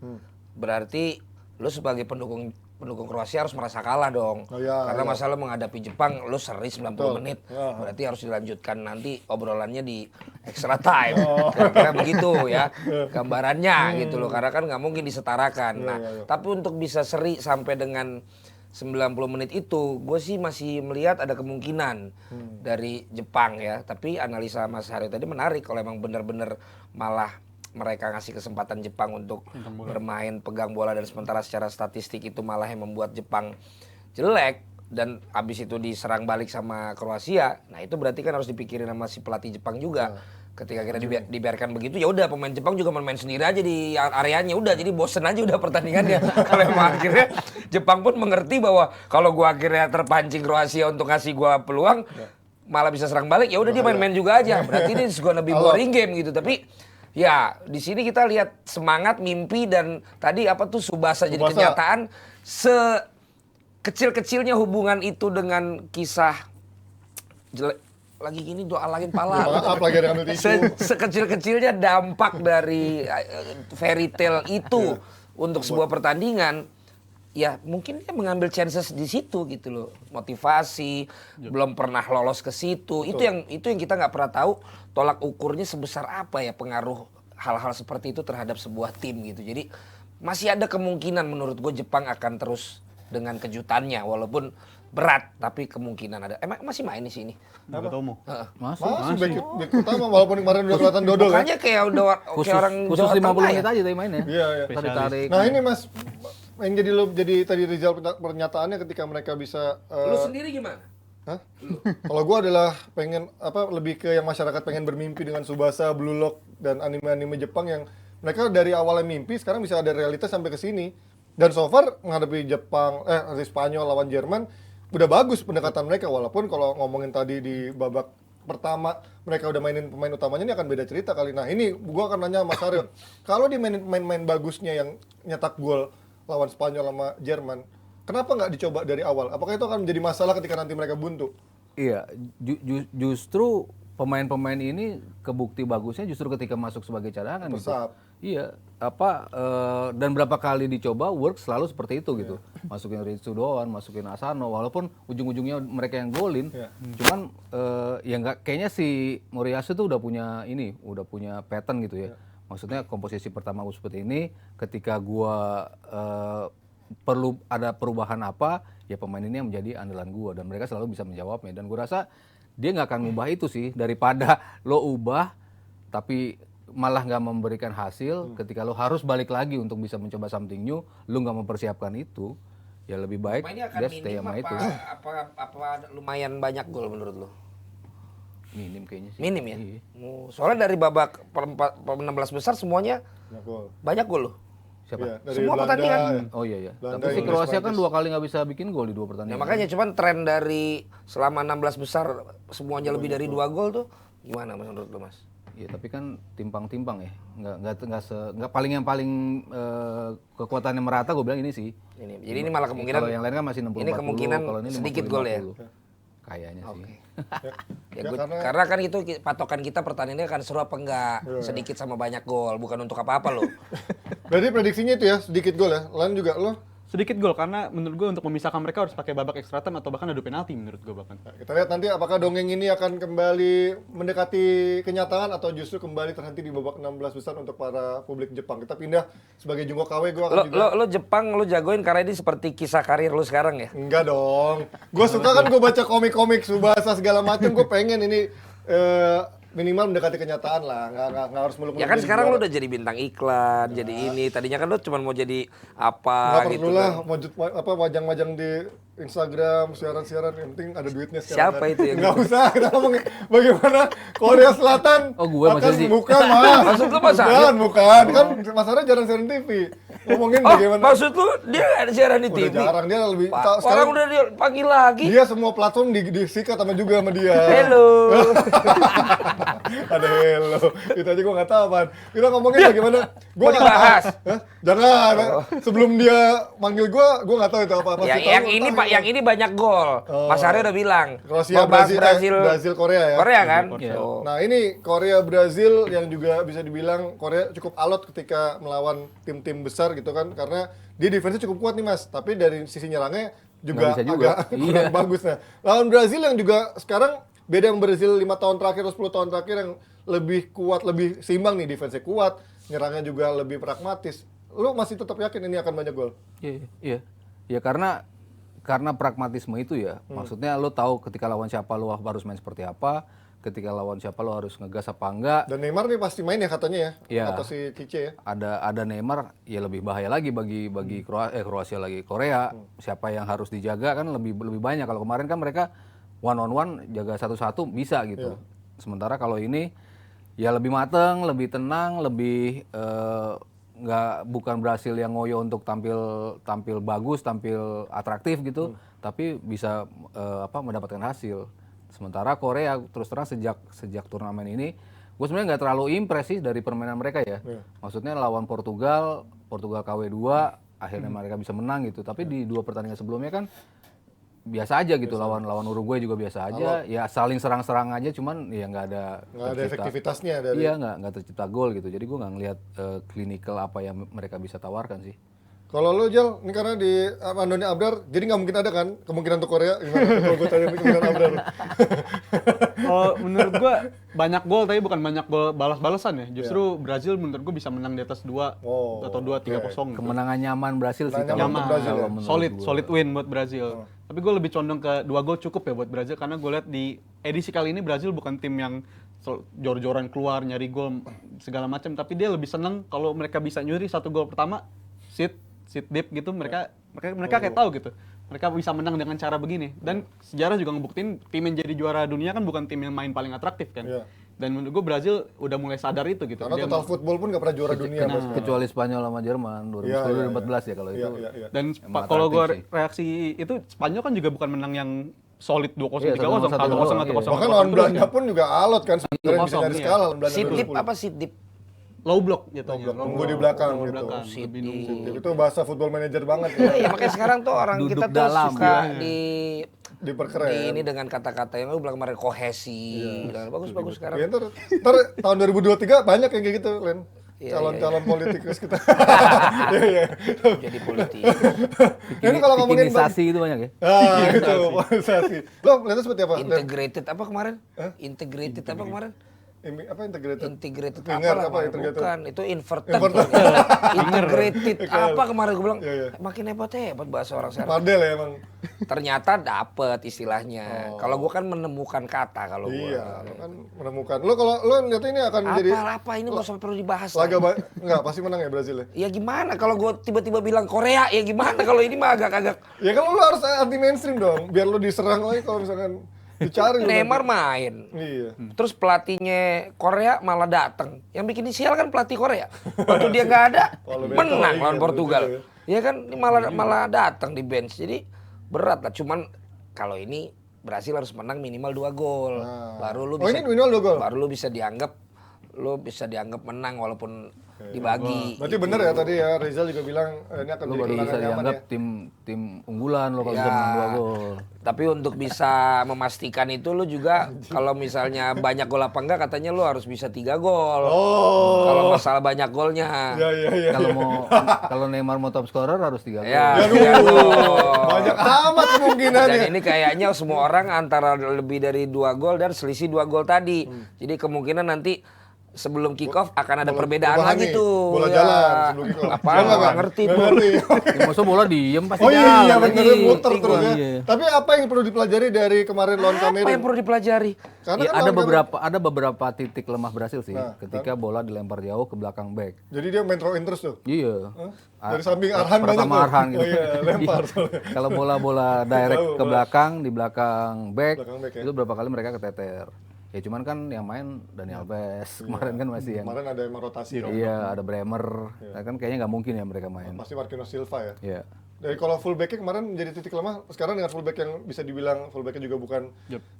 berarti lu sebagai pendukung Kroasia harus merasa kalah dong. Oh, iya, Karena iya. masalah menghadapi Jepang, lu seri 90 Betul. menit. Ya. Berarti harus dilanjutkan nanti obrolannya di extra time. Kira-kira begitu ya gambarannya gitu loh. Karena kan nggak mungkin disetarakan. Nah, iya, iya. tapi untuk bisa seri sampai dengan 90 menit itu, gue sih masih melihat ada kemungkinan dari Jepang ya. Tapi analisa Mas Haryo tadi menarik kalau emang benar-benar malah mereka ngasih kesempatan Jepang untuk bermain pegang bola dan sementara secara statistik itu malah yang membuat Jepang jelek dan habis itu diserang balik sama Kroasia. Nah, itu berarti kan harus dipikirin sama si pelatih Jepang juga. Ketika kira dibiarkan begitu ya udah pemain Jepang juga main sendiri aja di areanya udah jadi bosen aja udah pertandingannya. Kalau emang akhirnya Jepang pun mengerti bahwa kalau gua akhirnya terpancing Kroasia untuk ngasih gua peluang malah bisa serang balik ya udah dia main-main juga aja. Berarti ini gonna be boring game gitu. Tapi ya di sini kita lihat semangat, mimpi dan tadi apa tuh Tsubasa jadi kenyataan. Sekecil-kecilnya hubungan itu dengan kisah jelek lagi gini doa lagi pala. Maaf lagi ada ambil tisu. Sekecil-kecilnya dampak dari fairy tale itu untuk sebuah pertandingan, ya mungkin dia mengambil chances di situ gitu loh. Motivasi, belum pernah lolos ke situ. Itu yang kita nggak pernah tahu tolak ukurnya sebesar apa ya pengaruh hal-hal seperti itu terhadap sebuah tim gitu. Jadi masih ada kemungkinan menurut gue Jepang akan terus dengan kejutannya walaupun berat tapi kemungkinan ada. Emang masih main di sini? Nagatomo. Masuk. Masih back utama walaupun kemarin udah kelihatan dodol ya. Makanya kayak udah kayak orang Khusus Jawa 50 Tengah menit ya. aja tadi mainnya. Iya, iya. Tadi tarik. Nah ini Mas, yang jadi tadi Rizal pernyataannya ketika mereka bisa Lu sendiri gimana? Hah? Kalau gua adalah pengen lebih ke yang masyarakat pengen bermimpi dengan Tsubasa, Blue Lock dan anime-anime Jepang yang mereka dari awalnya mimpi sekarang bisa ada realitas sampai ke sini. Dan so far menghadapi Jepang dari Spanyol lawan Jerman udah bagus pendekatan mereka walaupun kalau ngomongin tadi di babak pertama mereka udah mainin pemain utamanya ini akan beda cerita kali. Nah, ini gua akan nanya Mas Aryo. Kalau dimainin pemain-pemain bagusnya yang nyetak gol lawan Spanyol sama Jerman, kenapa nggak dicoba dari awal? Apakah itu akan menjadi masalah ketika nanti mereka buntu? Iya, justru pemain-pemain ini kebukti bagusnya justru ketika masuk sebagai cadangan gitu. Pesat. Iya, dan berapa kali dicoba work selalu seperti itu gitu. Masukin Ritsu doang, masukin Asano walaupun ujung-ujungnya mereka yang golin. Cuman ya nggak kayaknya si Moriyasu tuh udah punya pattern gitu ya. Maksudnya komposisi pertama seperti ini ketika gua perlu ada perubahan apa, ya pemain ini yang menjadi andalan gua dan mereka selalu bisa menjawabnya dan gua rasa dia nggak akan mengubah itu sih daripada lo ubah tapi malah nggak memberikan hasil ketika lo harus balik lagi untuk bisa mencoba something new, lo nggak mempersiapkan itu, ya lebih baik Mainnya akan dia stay minim sama itu. apa lumayan banyak gol menurut lo? Minim kayaknya sih. Minim ya? Iya. Soalnya dari babak 16 besar semuanya Ya, gol. banyak gol lo. Siapa? Iya, dari Semua Belanda, pertandingan. ya. Oh iya ya. Belanda, Tapi si Inggris, Kroasia kan Prancis. 2 kali nggak bisa bikin gol di 2 Ya pertandingan. makanya cuman tren dari selama 16 besar semuanya lebih dari 2 gol tuh gimana menurut lo Mas? Iya tapi kan timpang-timpang ya. Nggak paling kekuatannya merata gue bilang ini sih. Jadi ini malah kemungkinan Kalau yang lain kan masih 60 ini kemungkinan kalau ini sedikit 50, gol ya. 50. Kayaknya sih. Ya, karena kan itu patokan kita pertandingannya kan seru apa enggak, sedikit sama banyak gol, bukan untuk apa-apa loh. Berarti prediksinya itu ya sedikit gol ya. Lain juga lo. Sedikit gol karena menurut gue untuk memisahkan mereka harus pakai babak extra time atau bahkan adu penalti menurut gue bahkan. Nah, kita lihat nanti apakah dongeng ini akan kembali mendekati kenyataan atau justru kembali terhenti di babak 16 besar untuk para publik Jepang. Kita pindah sebagai Jungkook KW, gue akan juga... Lo Jepang lo jagoin karena ini seperti kisah karir lo sekarang ya? Enggak dong. Gue suka kan gue baca komik-komik Tsubasa segala macam. Gue pengen ini minimal mendekati kenyataan lah, nggak harus muluk-muluk. Ya kan jadi sekarang juara. lu udah jadi bintang iklan, jadi ini. Tadinya kan lu cuma mau jadi apa Nggak gitu perlu lah kan. wajang-wajang di Instagram, siaran-siaran, yang penting ada duitnya sekarang. Siapa itu yang Nggak usah, kita ngomongin bagaimana Korea Selatan Oh, gue akan maksudnya sih. bukan, Mas. Maksud lu Mas Bukan, kan Mas Arya jarang siaran TV. Ngomongin Oh, bagaimana. maksud lu dia nggak ada siaran di Udah TV? jarang, dia lebih... Orang sekarang udah dipanggil lagi. dia semua platform disikat sama juga sama dia. Hello. Ada hello. Itu aja gue nggak tahu, apaan. Kita ngomongin bagaimana. Mau dibahas? Hah? Jangan. Sebelum dia manggil gue nggak tahu itu apa. Ya, yang ini Pak, yang ini banyak gol. Oh. Mas Arya udah bilang. Kroasia, mau bahas Brazil, Korea ya. Korea kan? Iya. Oh. Nah ini Korea Brazil yang juga bisa dibilang Korea cukup alot ketika melawan tim-tim besar gitu kan, karena dia defense cukup kuat nih Mas, tapi dari sisi nyerangnya juga Nggak bisa juga. agak Iya. kurang bagus. Nah lawan Brazil yang juga sekarang beda yang Brazil 5 tahun terakhir atau 10 tahun terakhir yang lebih kuat, lebih seimbang nih, defense kuat, nyerangnya juga lebih pragmatis. Lu masih tetap yakin ini akan banyak gol? Iya. Ya karena pragmatisme itu ya. Maksudnya lo tahu ketika lawan siapa lo harus main seperti apa, ketika lawan siapa lo harus ngegas apa enggak. Dan Neymar nih pasti main ya katanya ya, Iya. atau si Kice ya. Ada Neymar ya lebih bahaya lagi bagi Kroasia lagi. Korea siapa yang harus dijaga kan lebih banyak. Kalau kemarin kan mereka one on one jaga satu-satu bisa gitu. Sementara kalau ini ya lebih mateng, lebih tenang, lebih bukan berhasil yang ngoyo untuk tampil bagus, tampil atraktif gitu, tapi bisa mendapatkan hasil. Sementara Korea terus terang sejak turnamen ini, gue sebenarnya nggak terlalu impress sih dari permainan mereka ya. Maksudnya lawan Portugal KW2, akhirnya mereka bisa menang gitu. Tapi di 2 pertandingan sebelumnya kan biasa aja gitu, lawan Uruguay juga biasa aja. Ya saling serang-serang aja, cuman ya nggak ada efektivitasnya dari. Iya nggak tercipta gol gitu. Jadi gue nggak ngelihat clinical apa yang mereka bisa tawarkan sih. Kalau lo Jal, ini karena di Andoni Abrar, jadi nggak mungkin ada kan kemungkinan untuk Korea? Gimana kalau gue tanya kemungkinan Abrar? Kalau menurut gua banyak gol tapi bukan banyak gol balas-balasan ya. Justru Brazil menurut gua bisa menang di atas 2 atau 2-3-0 gitu. Kemenangan nyaman Brazil sih. Nyaman untuk Brazil ya? Solid win buat Brazil. Tapi gue lebih condong ke 2 gol cukup ya buat Brazil, karena gue lihat di edisi kali ini Brazil bukan tim yang jor-joran keluar nyari gol segala macam, tapi dia lebih seneng kalau mereka bisa nyuri 1 gol pertama, sit deep gitu, mereka kayak tahu gitu. Mereka bisa menang dengan cara begini. Dan sejarah juga ngebuktiin tim yang jadi juara dunia kan bukan tim yang main paling atraktif kan. Iya. Dan menurut gue Brazil udah mulai sadar itu gitu. Karena Dia total football pun nggak pernah juara dunia. Mas. Kecuali Spanyol sama Jerman 2014 ya kalau itu. Iya. Dan Emang kalau gue atraktif sih. reaksi itu, Spanyol kan juga bukan menang yang solid 2-0, Iya, 3-0, 1-0, 1-0. Bahkan lawan Belanda pun juga alot kan sebenarnya bisa 1-0, dari iya. skala lawan Belanda Sidip 2010. apa sidip? Low block jatuhnya. Nunggu di belakang Low gitu. belakang. Sidip. Itu bahasa football manager banget Iya, ya. makanya sekarang tuh orang Duduk kita tuh dalam. suka Diperkeren. di ini dengan kata-kata yang lu bilang kemarin kohesi. Bagus sekarang. Ya, ntar tahun 2023 banyak yang kayak gitu, Len. Iya, Calon-calon politikus kita. Jadi politik. Ini kalau ngomongin Pikinisasi itu banyak ya. itu politisasi. Lo lihatnya seperti apa? Len? Integrated apa kemarin? Integrated apa kemarin? Apa integrated? Integrated Ingat apa lah apa kemarin? integrated? Bukan, itu inverted. Inverted. Integrated apa kemarin gue bilang? Iya. Makin hebat bahasa orang sekarang. Padel ya emang. Ternyata dapet istilahnya. Kalau gue kan menemukan kata kalau gue. Iya, lo kan menemukan. Lo kalau lo lihat ini akan menjadi Apa ini nggak usah perlu dibahas. lah. enggak pasti menang ya Brazil ya. Ya gimana kalau gue tiba-tiba bilang Korea, ya gimana kalau ini mah agak-agak. Ya kalau lo harus anti mainstream dong, biar lo diserang lagi kalau misalkan dicari. lo Neymar nanti. main. Iya. Terus pelatihnya Korea malah datang. Yang bikin sial kan pelatih Korea. Waktu dia nggak ada, Kalau beto, menang iya, lawan Portugal. betul Ya kan ini malah datang di bench. Jadi berat lah. Cuman kalau ini Brasil harus menang minimal 2 gol. Baru lu Oh, bisa ini minimal 2 gol? Baru lu bisa dianggap menang walaupun dibagi. Berarti bener ya tadi ya, Rizal juga bilang ini akan Lo jadi baru kemenangan bisa nyaman dianggap ya. tim unggulan lo kalau Ya. bisa menang 2 gol. Tapi untuk bisa memastikan itu lu juga kalau misalnya banyak gol apa enggak katanya lu harus bisa 3 gol. Oh. Kalau masalah banyak golnya. Iya. Kalau Neymar mau top scorer harus 3 gol. Ya, 3 gol. Banyak amat kemungkinan Dan ya. ini kayaknya semua orang antara lebih dari 2 gol dan selisih 2 gol tadi. Jadi kemungkinan nanti sebelum kick off akan ada Bola- perbedaan perubahan lagi nih. tuh. Bola Ya. jalan sebelum kick off. Apa? Jalan Nggak nggak? ngerti Nggak gua. ngerti. Ya, maksudnya bola diem pasti Oh jalan. iya bener Iya, muter terus ya. iya. Tapi apa yang perlu dipelajari dari kemarin lawan Apa Kamerun? yang perlu dipelajari? Karena Ya, kan ada lawan ada beberapa titik lemah Brasil sih Nah, ketika bola dilempar jauh ke belakang back. Jadi dia main throw in terus tuh. Iya. Dari samping Arhan banyak Pertama tuh. Arhan gitu. Oh iya, lempar. Kalau bola-bola direct Tahu, ke belakang di belakang back, Belakang back ya. itu berapa kali mereka keteter. Ya cuman kan yang main Dani Alves kemarin kan masih yang Kemarin ada emang rotasi. iya ada Bremer. Nah, kan kayaknya nggak mungkin ya mereka main. Pasti Marquinhos Silva ya. Iya. Dari kalau fullbacknya kemarin menjadi titik lemah, sekarang dengan fullback yang bisa dibilang fullbacknya juga bukan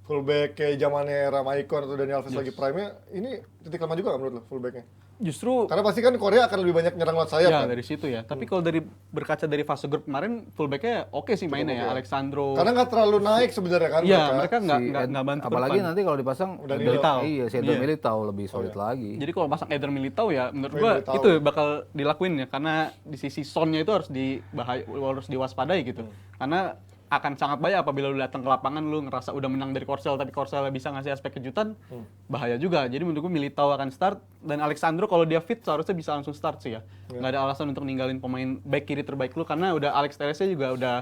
fullback kayak zamannya Ramaikon atau Dani Alves lagi prime-nya, ini titik lemah juga nggak menurut lo fullbacknya? Justru Karena pasti kan Korea akan lebih banyak nyerang lewat sayap ya kan? dari situ ya. Tapi kalau dari berkaca dari fase grup kemarin fullbacknya oke sih mainnya ya. Alexandro. Karena nggak terlalu naik sebenarnya kan Iya, mereka. mereka nggak bantu ke apalagi depan. nanti kalau dipasang Udah Militao. Iya, si Eder Iya. Militao lebih solid lagi. Jadi kalau pasang Eder Militao ya menurut Oh, gua Militao. itu bakal dilakuin ya karena di sisi Sonnya itu harus harus diwaspadai gitu. Karena akan sangat bahaya apabila lu datang ke lapangan lu ngerasa udah menang dari Korsel tapi Korsel bisa ngasih aspek kejutan, bahaya juga. Jadi menurut gua Militao akan start dan Alexandro kalau dia fit seharusnya bisa langsung start sih ya. Nggak ada alasan untuk ninggalin pemain back kiri terbaik lu karena udah Alex Telles juga udah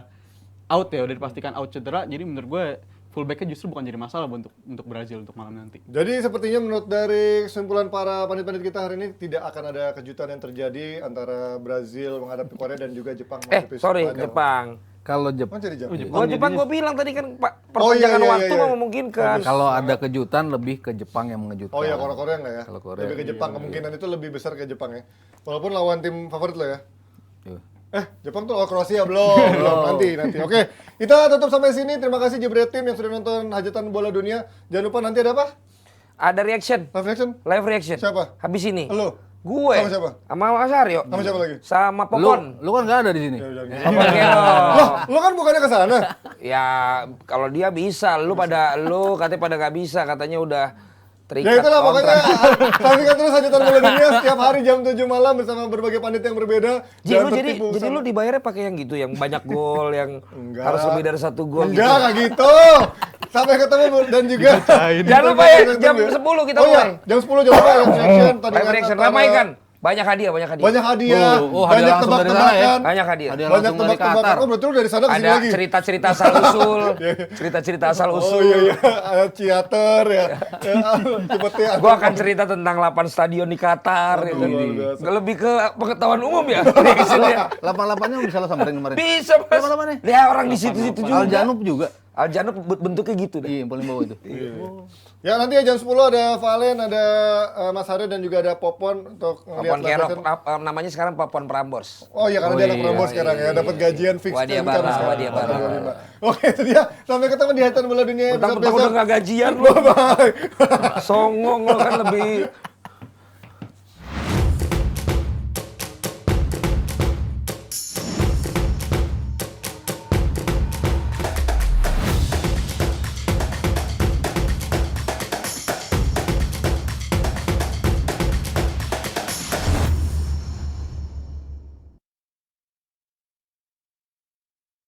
out ya, udah dipastikan out cedera. Jadi menurut gua fullbacknya justru bukan jadi masalah untuk Brazil untuk malam nanti. Jadi sepertinya menurut dari kesimpulan para pandit-pandit kita hari ini tidak akan ada kejutan yang terjadi antara Brazil menghadapi Korea dan juga Jepang menghadapi Sorry, Spanyol. Jepang. Kalau Jepang Kan jadi Jepang. Gua Jepang gua bilang tadi kan Pak, Oh, iya, perpanjangan iya, waktu iya. memungkinkan. kalau ada kejutan lebih ke Jepang yang mengejutkan. Oh iya, kalau Korea nggak ya? Kalau Korea, lebih ke Jepang, kemungkinan itu lebih besar ke Jepang ya. Walaupun lawan tim favorit lo ya. Iya. Jepang tuh lawan Kroasia belum, nanti. Oke, kita tutup sampai sini. Terima kasih Jebret Tim yang sudah nonton Hajatan Bola Dunia. Jangan lupa nanti ada apa? Ada reaction. Live reaction? Live reaction. Siapa? Habis ini. Lo? Gue. Sama siapa? Sama Mas Aryo. Sama siapa lagi? Sama Popon. Lu kan nggak ada di sini. Popon Gero. Loh, lo kan bukannya ke sana? Ya kalau dia bisa, lu katanya pada nggak bisa, katanya udah terikat Ya itulah pokoknya. kontrak. Saksikan terus Hajatan Bola Dunia setiap hari jam 7 malam bersama berbagai pandit yang berbeda. Ji, lu Jangan jadi tertipu lu sama- dibayarnya pakai yang gitu, yang banyak gol, yang Enggak. harus lebih dari 1 gol gitu. Enggak, nggak gitu. Sampai ketemu Bu, dan juga Jangan lupa ya, jam 10 kita Oh iya, mulai. jam 10 jangan lupa live reaction. Tadi Live kan reaction, antara- ramaikan. Banyak hadiah. Banyak hadiah, Oh, banyak hadiah langsung dari sana ya? tebak-tebakan. Banyak hadiah. Hadiah Banyak langsung dari tebak-tebakan. Qatar. Oh, berarti lu dari sana ke sini Ada lagi. cerita-cerita asal-usul, cerita-cerita Oh asal-usul. iya, ada teater ya. Cepetnya. Gua akan cerita tentang 8 stadion di Qatar. Aduh, Ya kan? luar biasa. Nggak lebih ke pengetahuan umum ya. reactionnya. 88-nya bisa lo samperin kemarin. Bisa mas. 88-nya? Lihat orang di situ-situ juga. Al Janub juga. Al Janub bentuknya gitu deh. Iya, yang paling bawah itu. Ya nanti ya jam 10 ada Valen, ada Mas Haryo dan juga ada Popon untuk ngeliat Popon live Kerok, reaction. namanya sekarang Popon Prambors. Oh iya karena dia anak iya, Prambors sekarang ya, dapat gajian fix Wadiah income bara, sekarang. wadiah bara. Oke itu dia, sampai ketemu di Hajatan Bola Dunia episode Mentang-mentang udah besok. nggak gajian lu. Bye. Songong lo kan lebih